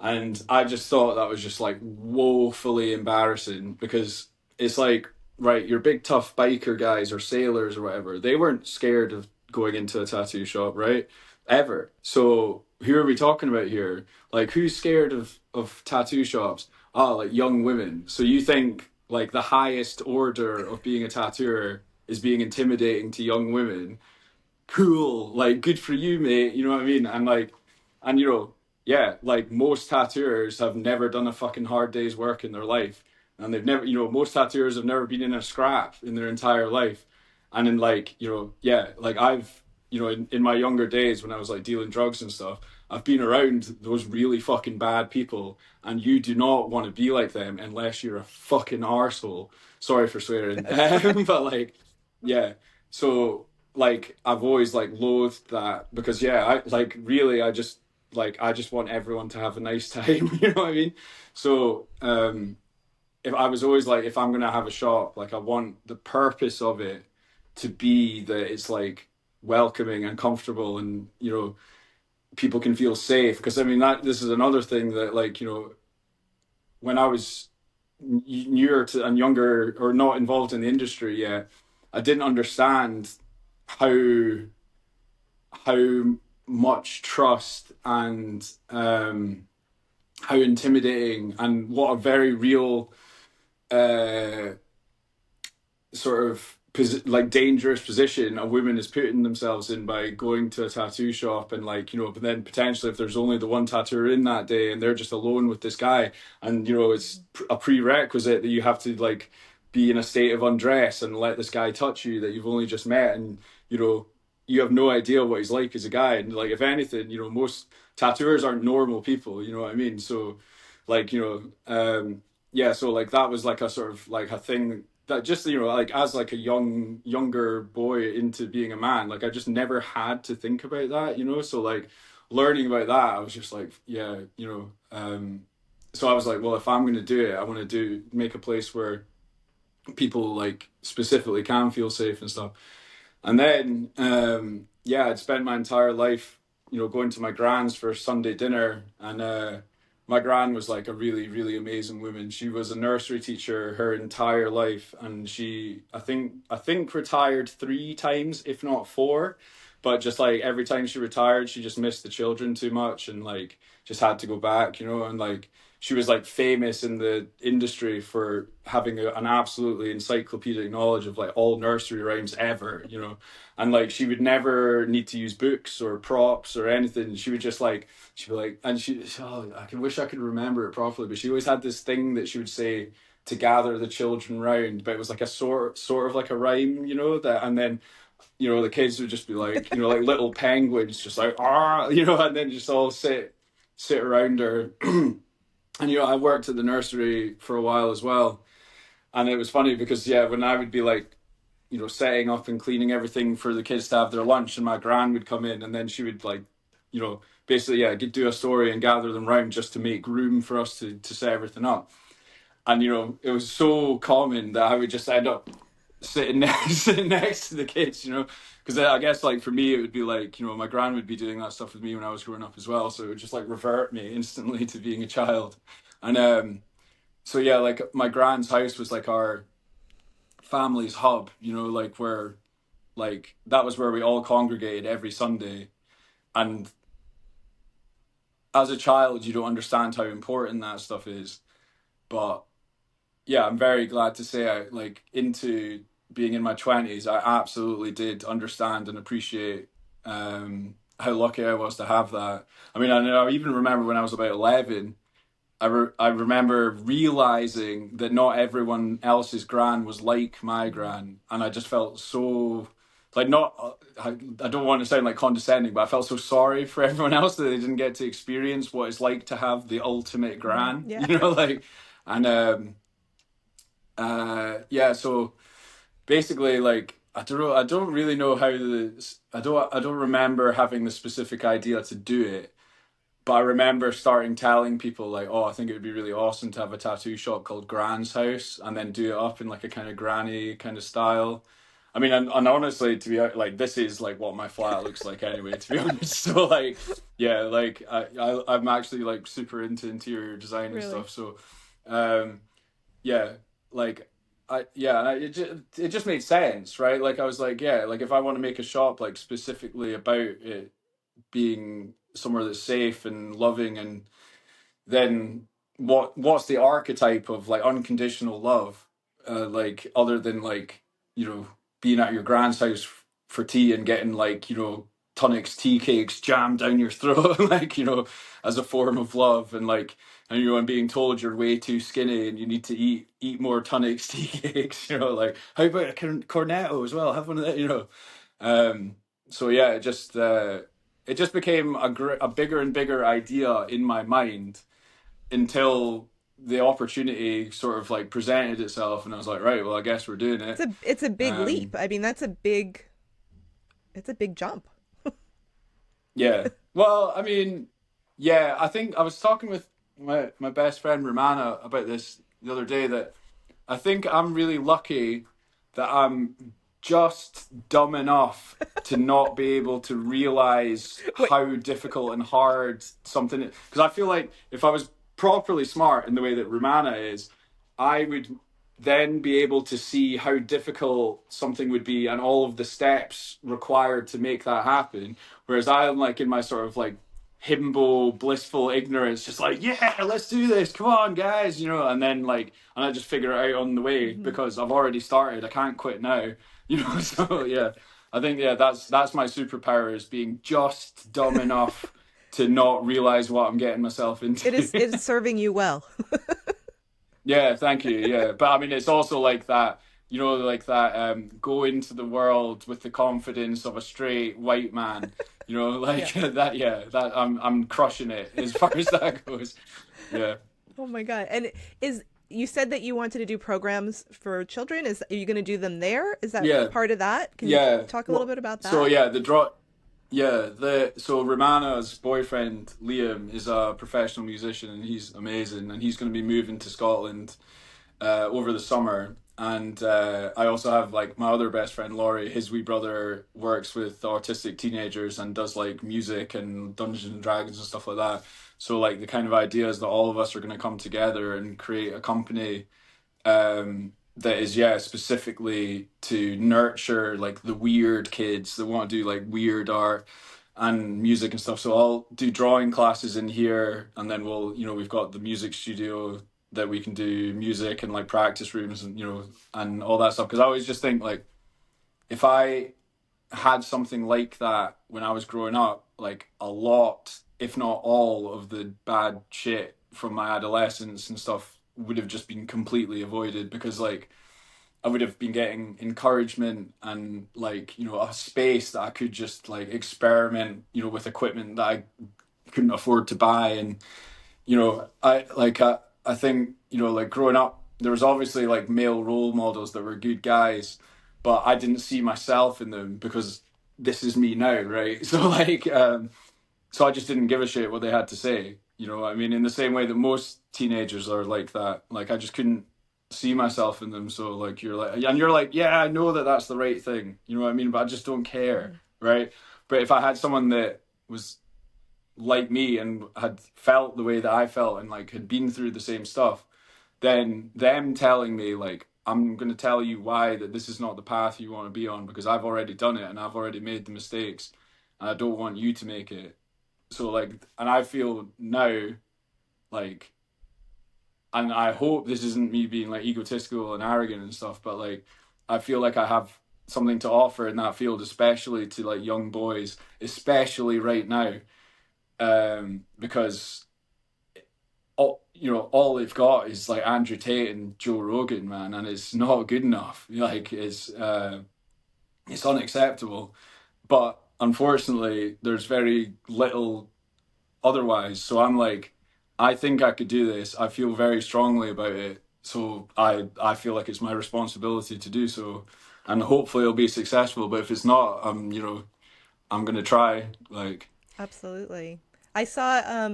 And I just thought that was just like woefully embarrassing, because it's like, right, your big tough biker guys or sailors or whatever, they weren't scared of going into a tattoo shop, right? Ever. So who are we talking about here? Like, who's scared of tattoo shops? Ah, like young women. So you think like the highest order of being a tattooer is being intimidating to young women? Cool, like good for you, mate. You know what I mean? And like, and yeah, like most tattooers have never done a fucking hard day's work in their life, and they've never, most tattooers have never been in a scrap in their entire life. And in like, yeah, like I've, in my younger days when I was like dealing drugs and stuff, I've been around those really fucking bad people, and you do not want to be like them unless you're a fucking arsehole. Sorry for swearing, That's fine. but like, yeah. So like I've always like loathed that, because yeah, I like really I just want everyone to have a nice time, you know what I mean? So if I was always like, if I'm gonna have a shop, like I want the purpose of it to be that it's like welcoming and comfortable, and people can feel safe. Because I mean, that this is another thing that, like, when I was newer to and younger, or not involved in the industry yet, I didn't understand how how much trust and how intimidating and what a very real uh, sort of like dangerous position a woman is putting themselves in by going to a tattoo shop. And like, but then potentially if there's only the one tattooer in that day and they're just alone with this guy, and it's a prerequisite that you have to like be in a state of undress and let this guy touch you that you've only just met. And you have no idea what he's like as a guy. And like, if anything, most tattooers aren't normal people, you know what I mean? So like, yeah, so like that was like a sort of like a thing that just, like as like a younger boy into being a man, like I just never had to think about that, so like learning about that, I was just like, yeah, so I was like, well, if I'm going to do it, I want to make a place where people like specifically can feel safe and stuff. And then, yeah, I'd spent my entire life, going to my grand's for Sunday dinner. And my gran was like a really, really amazing woman. She was a nursery teacher her entire life, and she, I think retired 3 times, if not four. But just like every time she retired, she just missed the children too much, and like just had to go back, and like she was like famous in the industry for having an absolutely encyclopedic knowledge of like all nursery rhymes ever, and like she would never need to use books or props or anything. She would just like, she'd be like, and I can wish I could remember it properly, but she always had this thing that she would say to gather the children round, but it was like a sort of like a rhyme, that. And then the kids would just be like, like little penguins, just like, and then just all sit around her. And I worked at the nursery for a while as well, and it was funny because when I would be like, setting up and cleaning everything for the kids to have their lunch, and my gran would come in, and then she would like, basically do a story and gather them round just to make room for us to set everything up. And it was so common that I would just end up sitting next to the kids, because I guess like for me it would be like my gran would be doing that stuff with me when I was growing up as well, so it would just like revert me instantly to being a child. And so yeah, like my gran's house was like our family's hub, like where like that was where we all congregated every Sunday. And as a child you don't understand how important that stuff is, but yeah, I'm very glad to say I like into being in my 20s, I absolutely did understand and appreciate how lucky I was to have that. I mean, I even remember when I was about 11, I remember realizing that not everyone else's gran was like my gran, and I just felt so like not. I don't want to sound like condescending, but I felt so sorry for everyone else that they didn't get to experience what it's like to have the ultimate gran. Yeah. Like, and yeah, so basically like I don't really know how I don't remember having the specific idea to do it, but I remember starting telling people like, oh, I think it would be really awesome to have a tattoo shop called Gran's House, and then do it up in like a kind of granny kind of style. I mean, and honestly, to be like, this is like what my flat looks like anyway, to be honest. So like, yeah, like I'm actually like super into interior design and stuff. So, yeah, like it just made sense, right? Like I was like, yeah, like if I want to make a shop like specifically about it being somewhere that's safe and loving, and then what's the archetype of like unconditional love, like other than like being at your grand's house for tea and getting like tonics tea cakes jammed down your throat like as a form of love, and like and being told you're way too skinny and you need to eat more tonics tea cakes, like how about a cornetto as well, have one of that, so yeah, it just became a bigger and bigger idea in my mind until the opportunity sort of like presented itself, and I was like, right, well, I guess we're doing it. It's a big leap. I mean, it's a big jump. Yeah. Well, I mean, yeah, I think I was talking with my best friend Romana about this the other day, that I think I'm really lucky that I'm just dumb enough to not be able to realize how difficult and hard something is. Because I feel like if I was properly smart in the way that Romana is, I would then be able to see how difficult something would be and all of the steps required to make that happen. Whereas I'm like in my sort of like himbo blissful ignorance, just like, yeah, let's do this, come on guys, and then like, and I just figure it out on the way because I've already started, I can't quit now. So yeah, I think that's my superpower, is being just dumb enough to not realize what I'm getting myself into. It is serving you well. Yeah, thank you. Yeah, but I mean, it's also like that, like that. Go into the world with the confidence of a straight white man. Like that. Yeah, that I'm crushing it as far as that goes. Yeah. Oh my God! And you said that you wanted to do programs for children? Are you going to do them there? Is that part of that? Can you talk a little bit about that? So yeah, so Romana's boyfriend Liam is a professional musician, and he's amazing, and he's going to be moving to Scotland over the summer. And I also have like my other best friend Laurie, his wee brother works with autistic teenagers and does like music and Dungeons and Dragons and stuff like that. So like the kind of idea is that all of us are going to come together and create a company that is specifically to nurture like the weird kids that want to do like weird art and music and stuff. So I'll do drawing classes in here, and then we've got the music studio that we can do music and like practice rooms and and all that stuff. Because I always just think like, if I had something like that when I was growing up, like a lot, if not all of the bad shit from my adolescence and stuff would have just been completely avoided, because like I would have been getting encouragement and like a space that I could just like experiment with equipment that I couldn't afford to buy, and I think, like growing up, there was obviously like male role models that were good guys, but I didn't see myself in them because this is me now, right? So I just didn't give a shit what they had to say. You know what I mean? In the same way that most teenagers are like that. Like I just couldn't see myself in them. So like you're like, yeah, I know that that's the right thing. You know what I mean? But I just don't care, right? But if I had someone that was like me and had felt the way that I felt and like had been through the same stuff, then them telling me like, I'm going to tell you why that this is not the path you want to be on because I've already done it and I've already made the mistakes and I don't want you to make it. So like, and I feel now like, and I hope this isn't me being like egotistical and arrogant and stuff, but like, I feel like I have something to offer in that field, especially to like young boys, especially right now, because all they've got is like Andrew Tate and Joe Rogan, man, and it's not good enough. Like it's unacceptable. But unfortunately, there's very little otherwise. So I'm like, I think I could do this. I feel very strongly about it. So I feel like it's my responsibility to do so, and hopefully it'll be successful. But if it's not, I'm gonna try. Like, Absolutely. I saw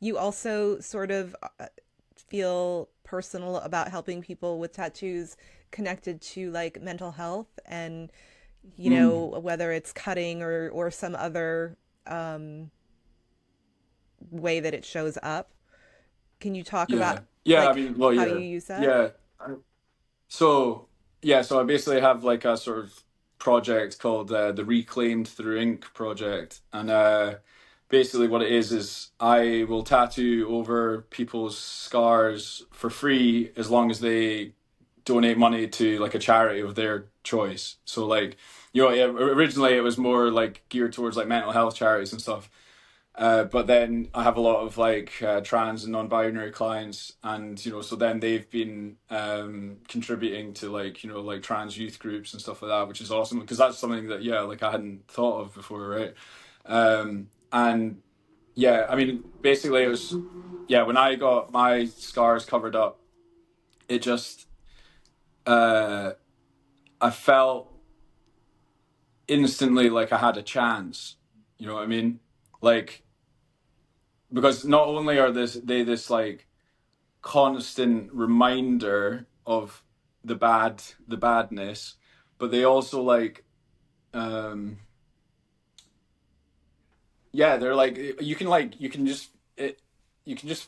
you also sort of feel personal about helping people with tattoos connected to like mental health and mm, whether it's cutting or some other way that it shows up. Can you talk about yeah, yeah. I like mean, well, how you yeah, use that? yeah. So so I basically have like a sort of project called the Reclaimed Through Ink project, and basically what it is I will tattoo over people's scars for free as long as they donate money to like a charity of their choice. So like yeah, originally it was more like geared towards like mental health charities and stuff. But then I have a lot of like trans and non-binary clients, and so then they've been contributing to like like trans youth groups and stuff like that, which is awesome because that's something that like I hadn't thought of before, right? And yeah, I mean, basically it was when I got my scars covered up, it just uh, I felt instantly like I had a chance. You know what I mean? Like because not only are this like constant reminder of the badness, but they also like um they're like you can just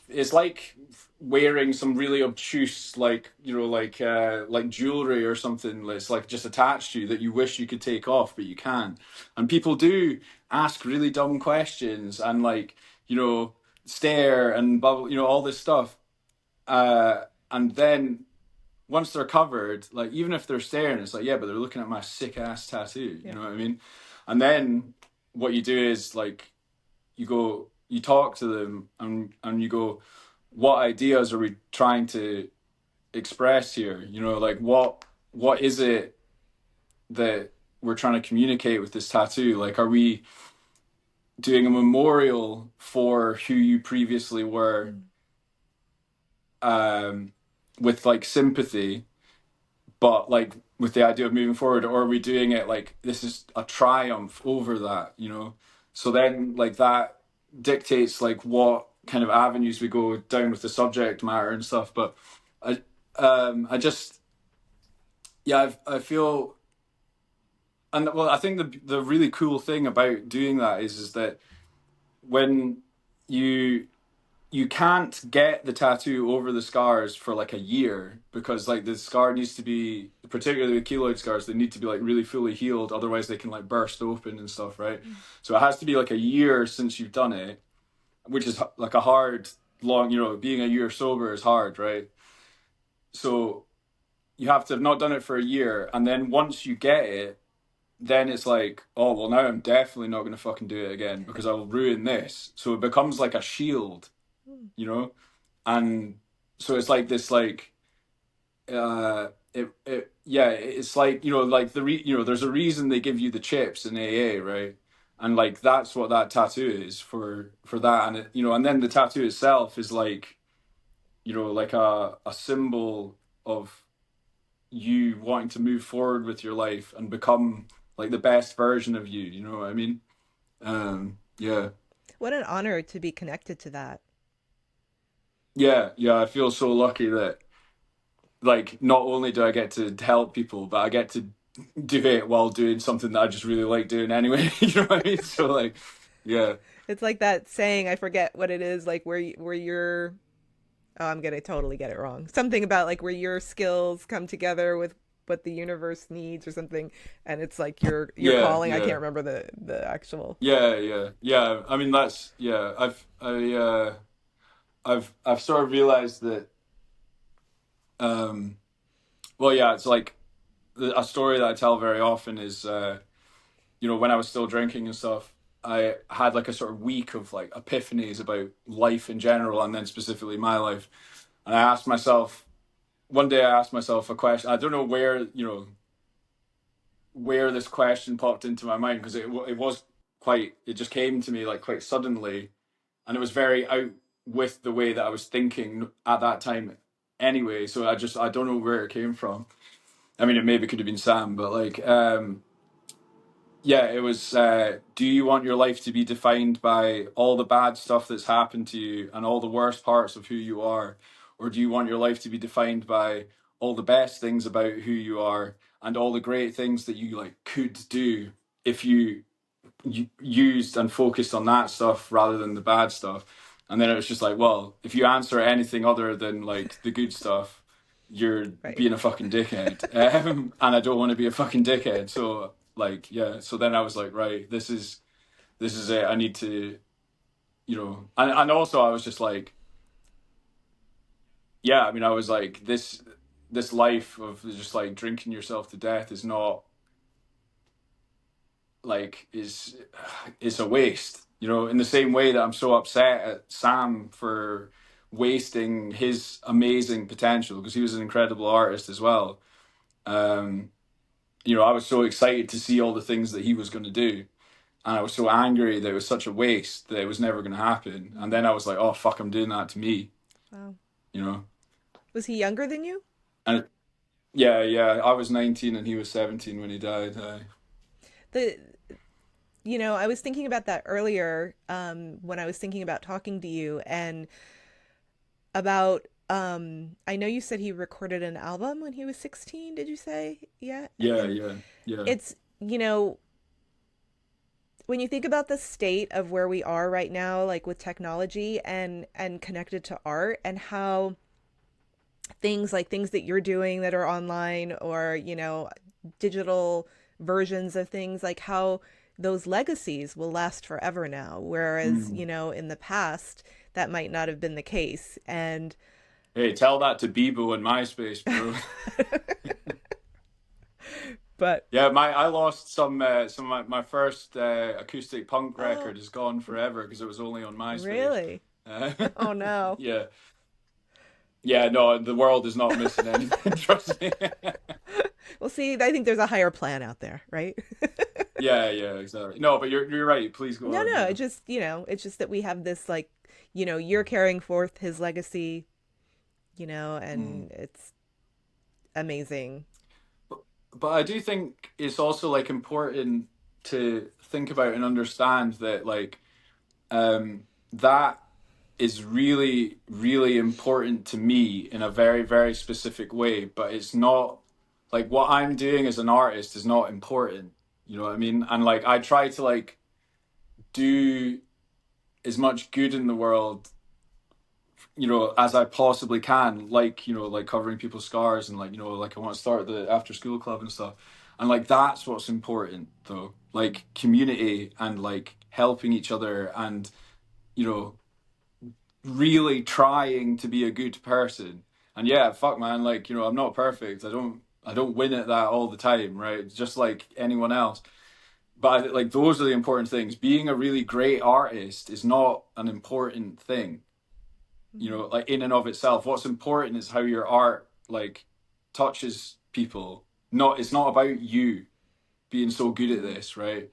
it's like wearing some really obtuse like like jewelry or something that's like just attached to you that you wish you could take off but you can't. And people do ask really dumb questions and like stare and bubble all this stuff, and then once they're covered, like even if they're staring, it's like but they're looking at my sick ass tattoo. You Yeah. know what I mean? And then what you do is like you talk to them and you go, what ideas are we trying to express here? Like what is it that we're trying to communicate with this tattoo? Like, are we doing a memorial for who you previously were, Mm. um, with like sympathy, but like with the idea of moving forward, or are we doing it like this is a triumph over that? So then like that dictates like what kind of avenues we go down with the subject matter and stuff. But I just I feel, and well, I think the really cool thing about doing that is that when you you can't get the tattoo over the scars for like a year because like the scar needs to be, particularly with keloid scars, they need to be like really fully healed, otherwise they can like burst open and stuff, right? So it has to be like a year since you've done it, which is like a hard long, being a year sober is hard, right? So you have to have not done it for a year, and then once you get it, then it's like, oh well, now I'm definitely not going to fucking do it again because I will ruin this. So it becomes like a shield, Mm. you know and so it's like this like it's like like there's a reason they give you the chips in AA, right? And like that's what that tattoo is for that. And it, and then the tattoo itself is like, like a symbol of you wanting to move forward with your life and become like the best version of you. You know what I mean? Yeah. What an honor to be connected to that. Yeah, yeah, I feel so lucky that like not only do I get to help people, but I get to do it while doing something that I just really like doing anyway. You know what I mean? So like, yeah, It's like that saying, I forget what it is, like where you're oh, I'm gonna totally get it wrong. Something about like where your skills come together with what the universe needs or something, and it's like your yeah, calling. I can't yeah, remember the actual. yeah, yeah, yeah. I mean, that's yeah. I've sort of realized that. Um, well, yeah, it's like a story that I tell very often is, when I was still drinking and stuff, I had like a sort of week of like epiphanies about life in general, and then specifically my life. And I asked myself one day, I asked myself a question. I don't know where this question popped into my mind because it was quite. It just came to me like quite suddenly, and it was very out with the way that I was thinking at that time. Anyway, so I don't know where it came from. I mean, it maybe could have been Sam, but like, yeah, it was. Do you want your life to be defined by all the bad stuff that's happened to you and all the worst parts of who you are, or do you want your life to be defined by all the best things about who you are and all the great things that you like could do if you used and focused on that stuff rather than the bad stuff? And then it was just like, well, if you answer anything other than like the good stuff, you're Right. being a fucking dickhead. And I don't want to be a fucking dickhead. So like, yeah. So then I was like, right, this is it. I need to, and also I was just like, yeah. I mean, I was like, this life of just like drinking yourself to death is not like is a waste. In the same way that I'm so upset at Sam for wasting his amazing potential because he was an incredible artist as well. Um, I was so excited to see all the things that he was going to do. And I was so angry that it was such a waste that it was never going to happen. And then I was like, oh, fuck, I'm doing that to me, Wow. you know? Was he younger than you? And yeah, yeah, I was 19 and he was 17 when he died. The I was thinking about that earlier when I was thinking about talking to you and about I know you said he recorded an album when he was 16, did you say? Yeah. Yeah, And yeah, yeah. it's, when you think about the state of where we are right now, like with technology and connected to art, and how things that you're doing that are online, or digital versions of things, like how those legacies will last forever now, whereas Mm. in the past that might not have been the case. And Hey, tell that to Bebo and MySpace, bro. but Yeah, I lost some of my first acoustic punk oh, record is gone forever because it was only on MySpace. really? Uh, Oh no. yeah, yeah, no, the world is not missing anything. Trust me. Well, see, I think there's a higher plan out there, right? Yeah, yeah, exactly. No, but you're right. Please go No, on. no, Yeah. it's just that we have this, like, you're carrying forth his legacy, Mm. and it's amazing. But I do think it's also like important to think about and understand that like that is really, really important to me in a very, very specific way. But it's not like what I'm doing as an artist is not important. You know what I mean? And like I try to like do as much good in the world, as I possibly can, like, like covering people's scars and like, like I want to start the after school club and stuff. And like that's what's important though. Like community and like helping each other and, you know, really trying to be a good person. And yeah, fuck man, like, I'm not perfect. I don't win at that all the time, right? Just like anyone else. But like those are the important things. Being a really great artist is not an important thing, Mhm. like in and of itself. What's important is how your art like touches people. Not It's not about you being so good at Mhm. this, right?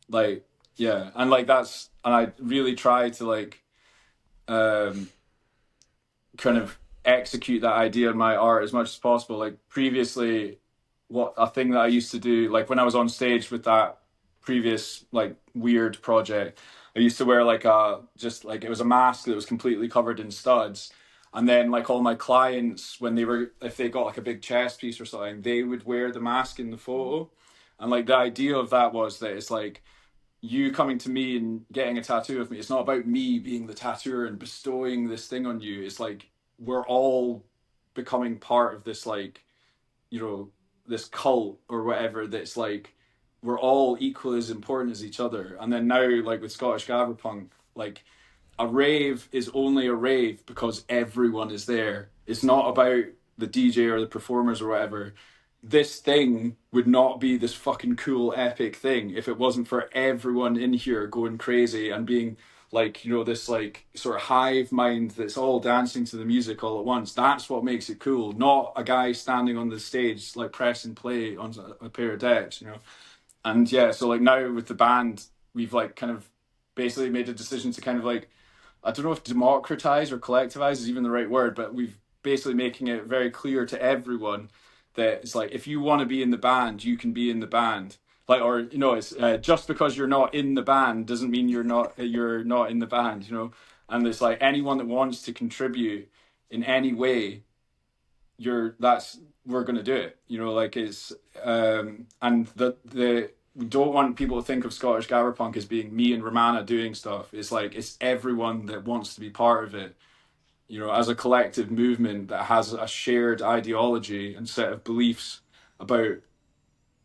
Like yeah, and like and I really try to like um kind of execute that idea in my art as much as possible. Like previously, what a thing that I used to do, like when I was on stage with that previous like weird project, I used to wear like a just like it was a mask that was completely covered in studs. And then like all my clients, when they were if they got like a big chest piece or something, they would wear the mask in the photo. And like the idea of that was that it's like you coming to me and getting a tattoo of me, it's not about me being the tattooer and bestowing this thing on you. It's like we're all becoming part of this, like, you know, this cult or whatever, that's like we're all equally as important as each other. And then now, like with Scottish Gabberpunk, like a rave is only a rave because everyone is there. It's not about the DJ or the performers or whatever. This thing would not be this fucking cool epic thing if it wasn't for everyone in here going crazy and being like, you know, this like sort of hive mind that's all dancing to the music all at once. That's what makes it cool, not a guy standing on the stage like pressing play on a pair of decks, you know. And yeah, so like now with the band, we've like kind of basically made a decision to kind of like, I don't know if democratize or collectivize is even the right word, but we've basically making it very clear to everyone that it's like if you want to be in the band, you can be in the band. Like, or you know, it's just because you're not in the band doesn't mean you're not in the band. You know, and it's like anyone that wants to contribute in any way, we're gonna do it. You know, like it's and the we don't want people to think of Scottish Gabberpunk as being me and Romana doing stuff. It's like it's everyone that wants to be part of it, you know, as a collective movement that has a shared ideology and set of beliefs about,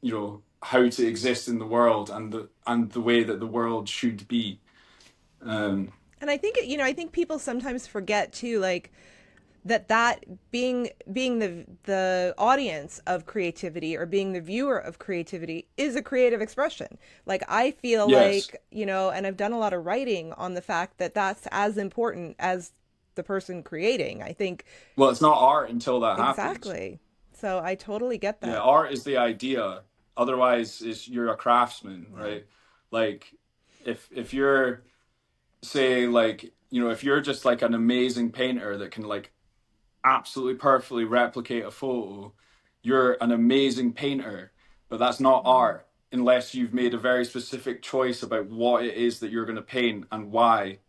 you know, how to exist in the world and the way that the world should be. And I think, I think people sometimes forget too, like that being the audience of creativity or being the viewer of creativity is a creative expression. Like I feel Yes. like, and I've done a lot of writing on the fact that that's as important as the person creating. I think Well, it's not art until that happens. exactly. So I totally get Yeah, that. art is the idea. Otherwise, is you're a craftsman, Yeah. right? Like, if you're say like you know if you're just like an amazing painter that can like absolutely perfectly replicate a photo, you're an amazing painter, but that's not Mm-hmm. art unless you've made a very specific choice about what it is that you're going to paint and why.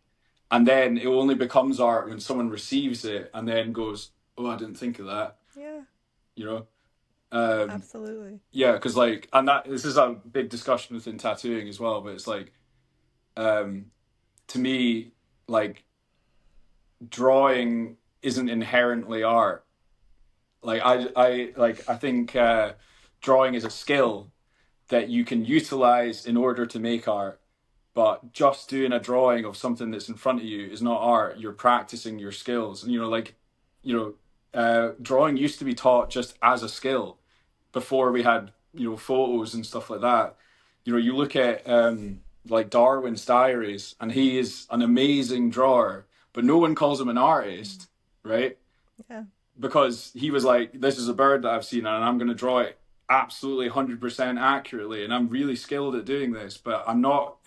And then it only becomes art when someone receives it and then goes, "Oh, I didn't think of that," Yeah, you know. Um, absolutely. yeah, because like, and that this is a big discussion within tattooing as well. But it's like, um, to me, like drawing isn't inherently art. Like I think drawing is a skill that you can utilize in order to make art. But just doing a drawing of something that's in front of you is not art. You're practicing your skills, and you know, like, you know, drawing used to be taught just as a skill before we had, you know, photos and stuff like that. You know, you look at like Darwin's diaries, and he is an amazing drawer, but no one calls him an artist, right? Yeah. Because he was like, this is a bird that I've seen and I'm going to draw it absolutely 100% accurately, and I'm really skilled at doing this, but I'm not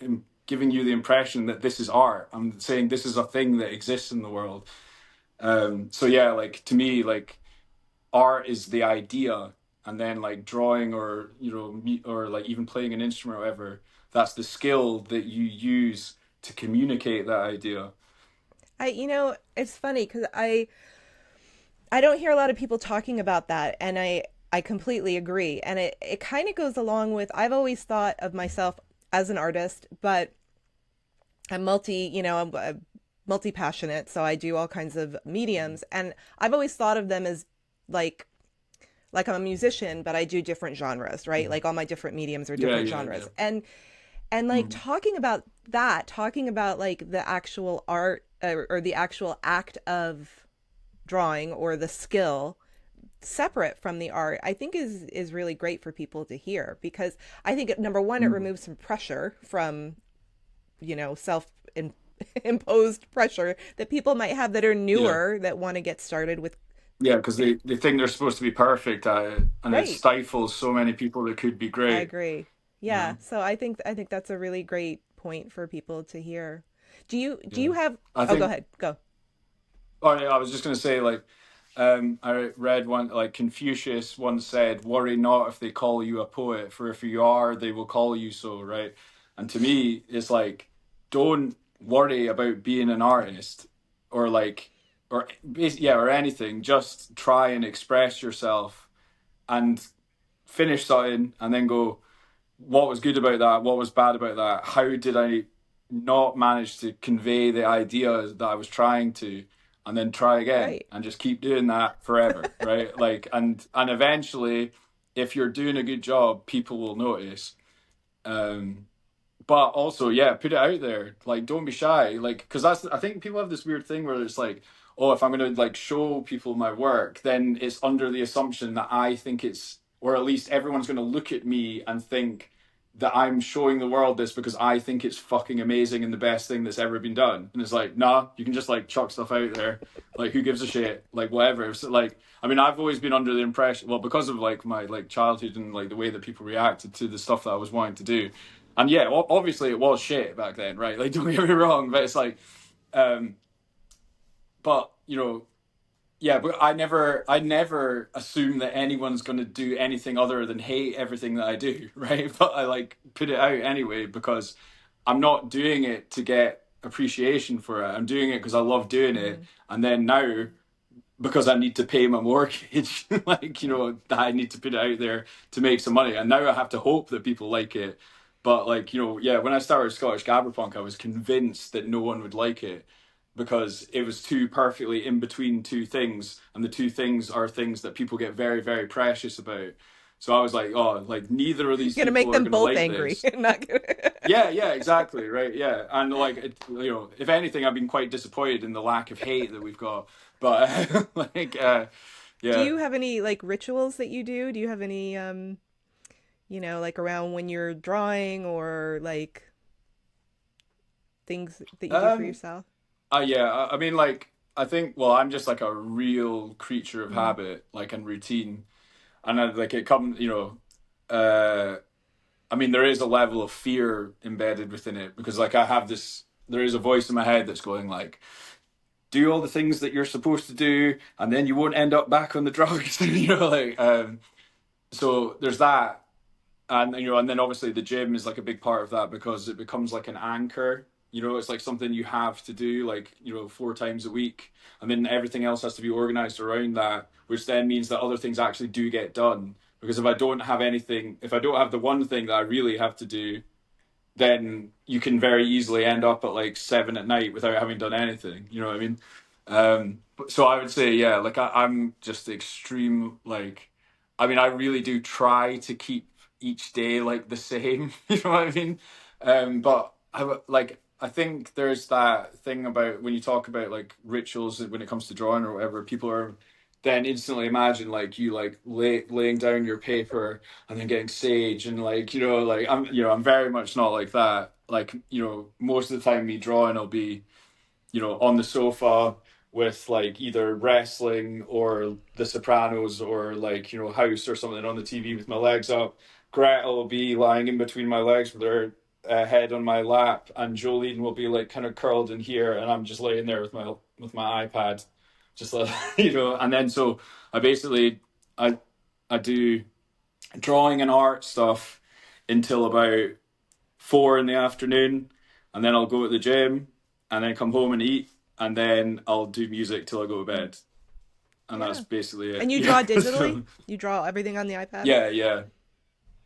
giving you the impression that this is art. I'm saying this is a thing that exists in the world. So yeah, like to me, like art is the idea, and then like drawing or you know or like even playing an instrument or whatever, that's the skill that you use to communicate that idea. It's funny because I don't hear a lot of people talking about that, and I completely agree. And it kind of goes along with I've always thought of myself as an artist, but I'm multi passionate, so I do all kinds of mediums, and I've always thought of them as like like I'm a musician, but I do different genres, right? Like all my different mediums are Yeah, different yeah, yeah. genres. And like Mm. talking about like the actual art or the actual act of drawing or the skill separate from the art, I think is really great for people to hear, because I think number one, it Mm. removes some pressure from, self imposed pressure that people might have that are Yeah. newer that want to get started with. Yeah, because they think they're supposed to be perfect at it, and it Right. stifles so many people that could be I great. agree. You Yeah. know. So I think that's a really great point for people to hear. Do you Yeah. have I Oh, go think ahead. Go. Oh, yeah, I was just going to say, like, I read one, like, Confucius once said, "Worry not if they call you a poet, for if you are, they will call you so," right? And to me, it's like, don't worry about being an artist or, like, yeah, or anything. Just try and express yourself and finish something and then go, what was good about that? What was bad about that? How did I not manage to convey the idea that I was trying to? And then try again Right. and just keep doing that forever, right? Like, and eventually, if you're doing a good job, people will notice. Um, but also, yeah, put it out there. Like, don't be shy. Like, because I think people have this weird thing where it's like, oh, if I'm going to like show people my work, then it's under the assumption that I think it's, or at least everyone's going to look at me and think that I'm showing the world this because I think it's fucking amazing and the best thing that's ever been done. And it's like, nah, you can just like chuck stuff out there. Like, who gives a shit? Like, whatever. So, like, I mean, I've always been under the impression, well, because of like my like childhood and like the way that people reacted to the stuff that I was wanting to do, and yeah, obviously it was shit back then, right? Like, don't get me wrong, but it's like, um, but you know, yeah, but I never assume that anyone's going to do anything other than hate everything that I do, right? But I like put it out anyway because I'm not doing it to get appreciation for it. I'm doing it because I love doing it, Mm-hmm. and then now because I need to pay my mortgage, like, I need to put it out there to make some money. And now I have to hope that people like it. But like, yeah, when I started Scottish Gabberpunk, I was convinced that no one would like it because it was too perfectly in between two things. And the two things are things that people get very, very precious about. So I was like, oh, like neither of these Gonna make people are them going to both like angry. this. Not gonna... Yeah, exactly, right, yeah, and like if anything, I've been quite disappointed in the lack of hate that we've got, but like, Do yeah, you have any like rituals that you do? Do you have any like around when you're drawing or like things that you do for um, yourself? yeah, I mean, like, I think, well, I'm just like a real creature of Mm-hmm. habit, like, and routine, and like it comes, uh, I mean, there is a level of fear embedded within it because, like, there is a voice in my head that's going like, do all the things that you're supposed to do, and then you won't end up back on the drugs, like, so there's that, and and then obviously the gym is like a big part of that because it becomes like an anchor. It's like something you have to do, like, 4 times a week, and then everything else has to be organized around that, which then means that other things actually do get done. Because if I don't have the one thing that I really have to do, then you can very easily end up at like 7 at night without having done anything. You know what I mean? So I would say, yeah, like I'm just extreme. Like, I mean, I really do try to keep each day like the same. You know what I mean? But I think there's that thing about when you talk about like rituals when it comes to drawing or whatever, people are then instantly imagine like you like laying down your paper and then getting sage and like like I'm very much not like that. Like, most of the time me drawing will be on the sofa with like either wrestling or The Sopranos or like House or something on the TV with my legs up. Gretel will be lying in between my legs with her head on my lap, and Jolene will be like kind of curled in here, and I'm just laying there with my iPad, just like And then so I basically I I do drawing and art stuff until about 4 in the afternoon, and then I'll go to the gym, and then come home and eat, and then I'll do music till I go to bed, and that's Yeah. basically it. And you Yeah. draw digitally? So You draw everything on the iPad?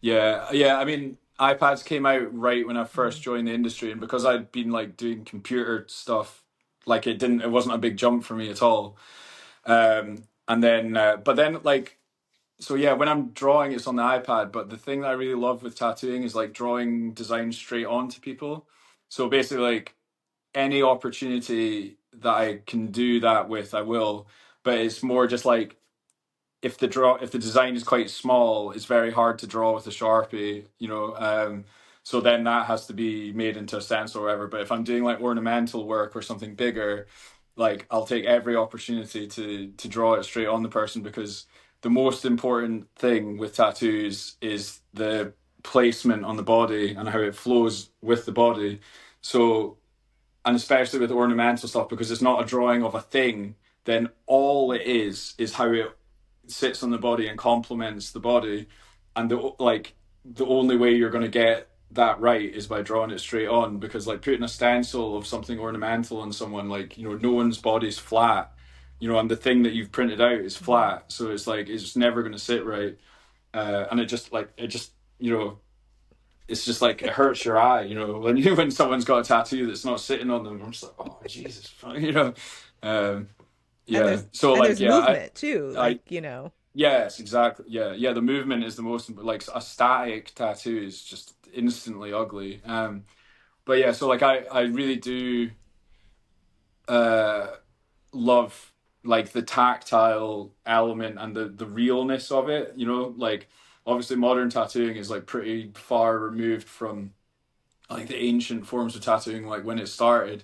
yeah. I mean, iPads came out right when I Mm-hmm. first joined the industry, and because I'd been like doing computer stuff, like it wasn't a big jump for me at all. And then, but then like so yeah, when I'm drawing, it's on the iPad. But the thing that I really love with tattooing is like drawing designs straight onto people. So basically, like any opportunity that I can do that with, I will. But it's more just like if the design is quite small, it's very hard to draw with a Sharpie. So then that has to be made into a stencil or whatever. But if I'm doing like ornamental work or something bigger, like I'll take every opportunity to draw it straight on the person because the most important thing with tattoos is placement on the body and how it flows with the body. So, and especially with ornamental stuff, because it's not a drawing of a thing, then all it is how it sits on the body and complements the body. And the only way you're going to get that right is by drawing it straight on, because like putting a stencil of something ornamental on someone, like, you know, no one's body's flat, you know, and the thing that you've printed out is flat, so it's like it's just never going to sit right. And it just you know, it's just like it hurts your eye, you know, when someone's got a tattoo that's not sitting on them. I'm just like, oh Jesus, you know. um And yeah, so like, there's yeah, movement too, I like, you know. yes, exactly, yeah, the movement is the most like a static tattoo is just instantly ugly. But yeah, so like I really do uh love like the tactile element and the realness of it, you know, like obviously modern tattooing is like pretty far removed from like the ancient forms of tattooing, like when it started.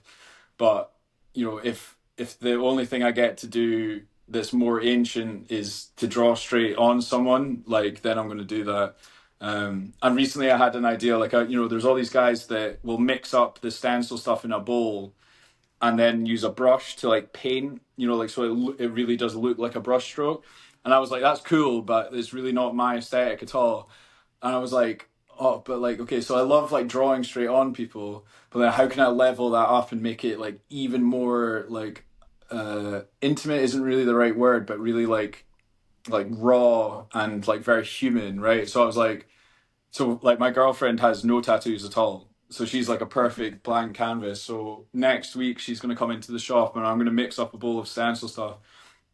But you know, if the only thing I get to do that's more ancient is to draw straight on someone, like then I'm going to do that. And recently I had an idea, like you know, there's all these guys that will mix up the stencil stuff in a bowl and then use a brush to like paint, you know, like so it really does look like a brush stroke. And I was like, that's cool, but it's really not my aesthetic at all. And I was like, oh, but like, okay, so I love like drawing straight on people, but then how can I level that up and make it like even more like intimate isn't really the right word, but really like raw and like very human, right? So I was like, so like my girlfriend has no tattoos at all. So she's like a perfect blank canvas. So next week she's gonna come into the shop and I'm gonna mix up a bowl of stencil stuff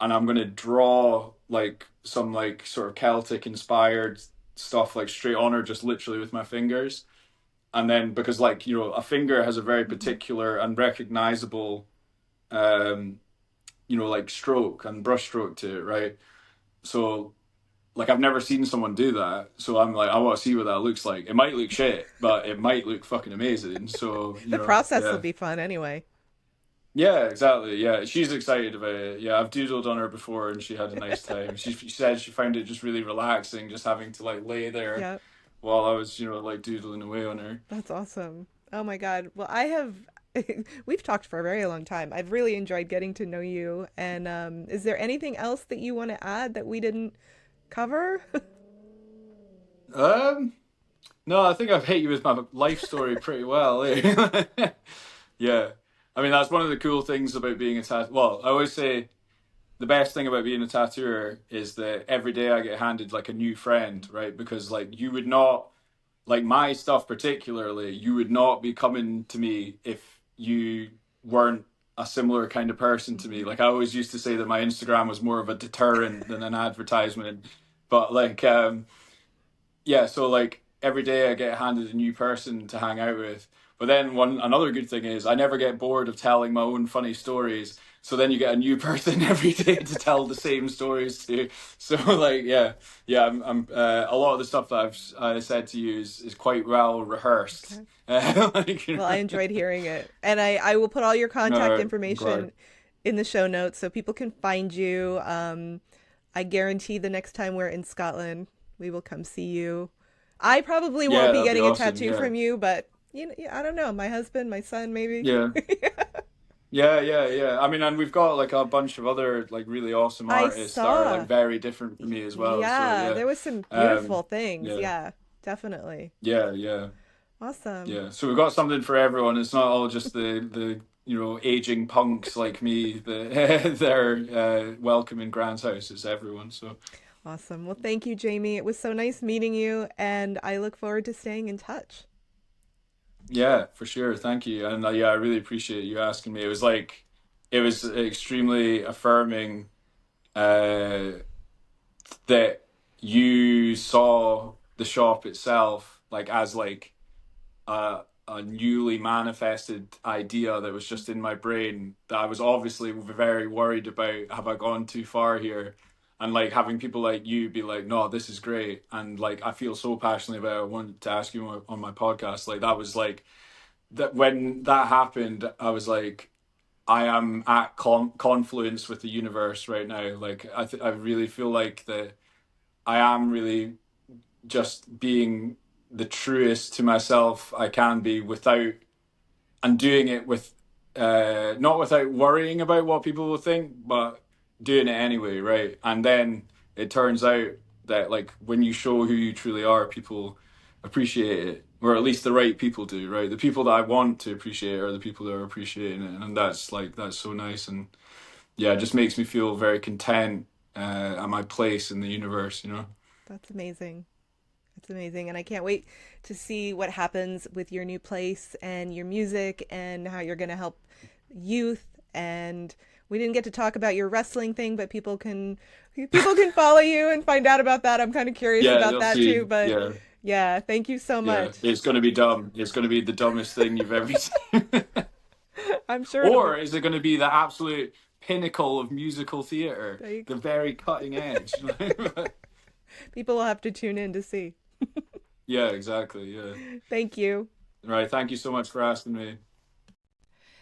and I'm gonna draw like some like sort of Celtic inspired stuff like straight on her, just literally with my fingers. And then because like, you know, a finger has a very particular and recognizable um, you know, like stroke and brush stroke to it, right? So like I've never seen someone do that, so I'm like, I want to see what that looks like. It might look shit, but it might look fucking amazing. So you The know, process will yeah, be fun anyway. yeah, exactly. Yeah, she's excited about it. Yeah, I've doodled on her before, and she had a nice time. She said she found it just really relaxing, just having to like lay there Yep. while I was, you know, like doodling away on her. That's awesome. Oh my God. Well, I have. We've talked for a very long time. I've really enjoyed getting to know you. And is there anything else that you want to add that we didn't cover? Um, no, I think I've hit you with my life story pretty well. Eh? Yeah, I mean that's one of the cool things about being a tattoo. Well, I always say the best thing about being a tattooer is that every day I get handed like a new friend, right? Because like you would not like my stuff particularly, you would not be coming to me if you weren't a similar kind of person to me. Like I always used to say that my Instagram was more of a deterrent than an advertisement. But like yeah, so like every day I get handed a new person to hang out with. But then another good thing is I never get bored of telling my own funny stories. So then you get a new person every day to tell the same stories to. So like yeah, I'm a lot of the stuff that I said to you is quite well rehearsed. Okay. Like, Well, I enjoyed hearing it. And I will put all your contact no, I'm glad. information in the show notes so people can find you. I guarantee the next time we're in Scotland, we will come see you. I probably won't Yeah, be that'd be getting a awesome. tattoo Yeah, from you, but you know, I don't know. My husband, my son, maybe. yeah. Yeah. I mean, and we've got like a bunch of other like really awesome I artists that are like saw. very different from me as well. So Yeah, yeah, there was some beautiful um, things. yeah, Yeah, definitely. yeah. Awesome. Yeah. So we've got something for everyone. It's not all just the you know aging punks like me that they're welcome in Grant's house. It's everyone. So Awesome. Well, thank you, Jamie. It was so nice meeting you, and I look forward to staying in touch. yeah, for sure. Thank you. And yeah, I really appreciate you asking me. It was like it was extremely affirming uh, that you saw the shop itself like as like a newly manifested idea that was just in my brain that I was obviously very worried about. Have I gone too far here? And like having people like you be like, no, this is great. And like, I feel so passionately about it. I wanted to ask you on my podcast. Like that was like, that when that happened, I was like, I am at confluence with the universe right now. Like I really feel like that I am really just being the truest to myself I can be without, and doing it with, not without worrying about what people will think, but doing it anyway, right? And then it turns out that like when you show who you truly are, people appreciate it, or at least the right people do, right? The people that I want to appreciate are the people that are appreciating it, and that's so nice, and yeah, it just makes me feel very content at my place in the universe, you know? That's amazing. That's amazing. And I can't wait to see what happens with your new place and your music and how you're going to help youth. And we didn't get to talk about your wrestling thing, but people can follow you and find out about that. I'm kind of curious Yeah, about they'll that too, see. but Yeah, yeah, thank you so yeah. much. It's going to be dumb. It's going to be the dumbest thing you've ever seen. I'm sure it'll be. Or is it going to be the absolute pinnacle of musical theater, Like, the very cutting edge? people will have to tune in to see. Yeah, exactly. Yeah. Thank you. Right. Thank you so much for asking me.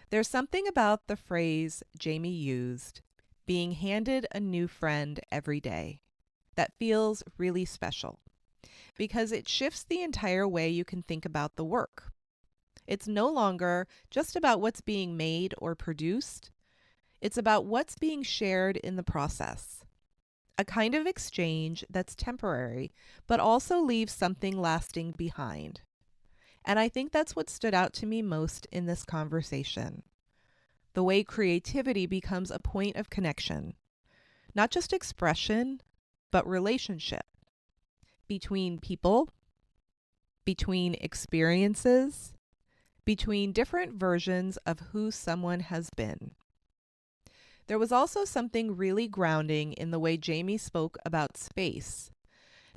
There's something about the phrase Jamie used, being handed a new friend every day, that feels really special because it shifts the entire way you can think about the work. It's no longer just about what's being made or produced. It's about what's being shared in the process. A kind of exchange that's temporary, but also leaves something lasting behind. And I think that's what stood out to me most in this conversation. The way creativity becomes a point of connection, not just expression, but relationship between people, between experiences, between different versions of who someone has been. There was also something really grounding in the way Jamie spoke about space.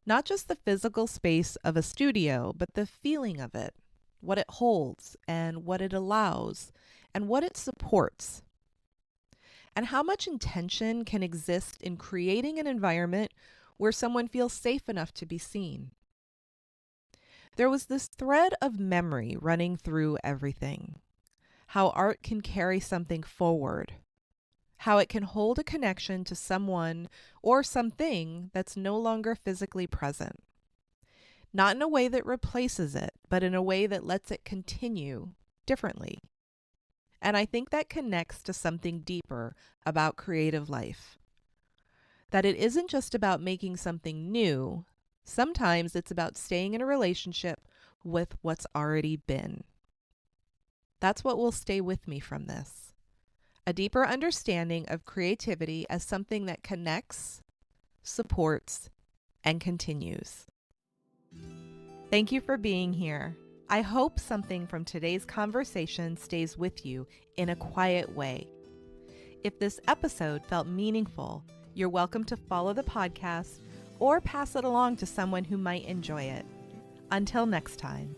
Not just the physical space of a studio, but the feeling of it, what it holds and what it allows and what it supports. And how much intention can exist in creating an environment where someone feels safe enough to be seen. There was this thread of memory running through everything. How art can carry something forward. How it can hold a connection to someone or something that's no longer physically present. Not in a way that replaces it, but in a way that lets it continue differently. And I think that connects to something deeper about creative life. That it isn't just about making something new. Sometimes it's about staying in a relationship with what's already been. That's what will stay with me from this. A deeper understanding of creativity as something that connects, supports, and continues. Thank you for being here. I hope something from today's conversation stays with you in a quiet way. If this episode felt meaningful, you're welcome to follow the podcast or pass it along to someone who might enjoy it. Until next time.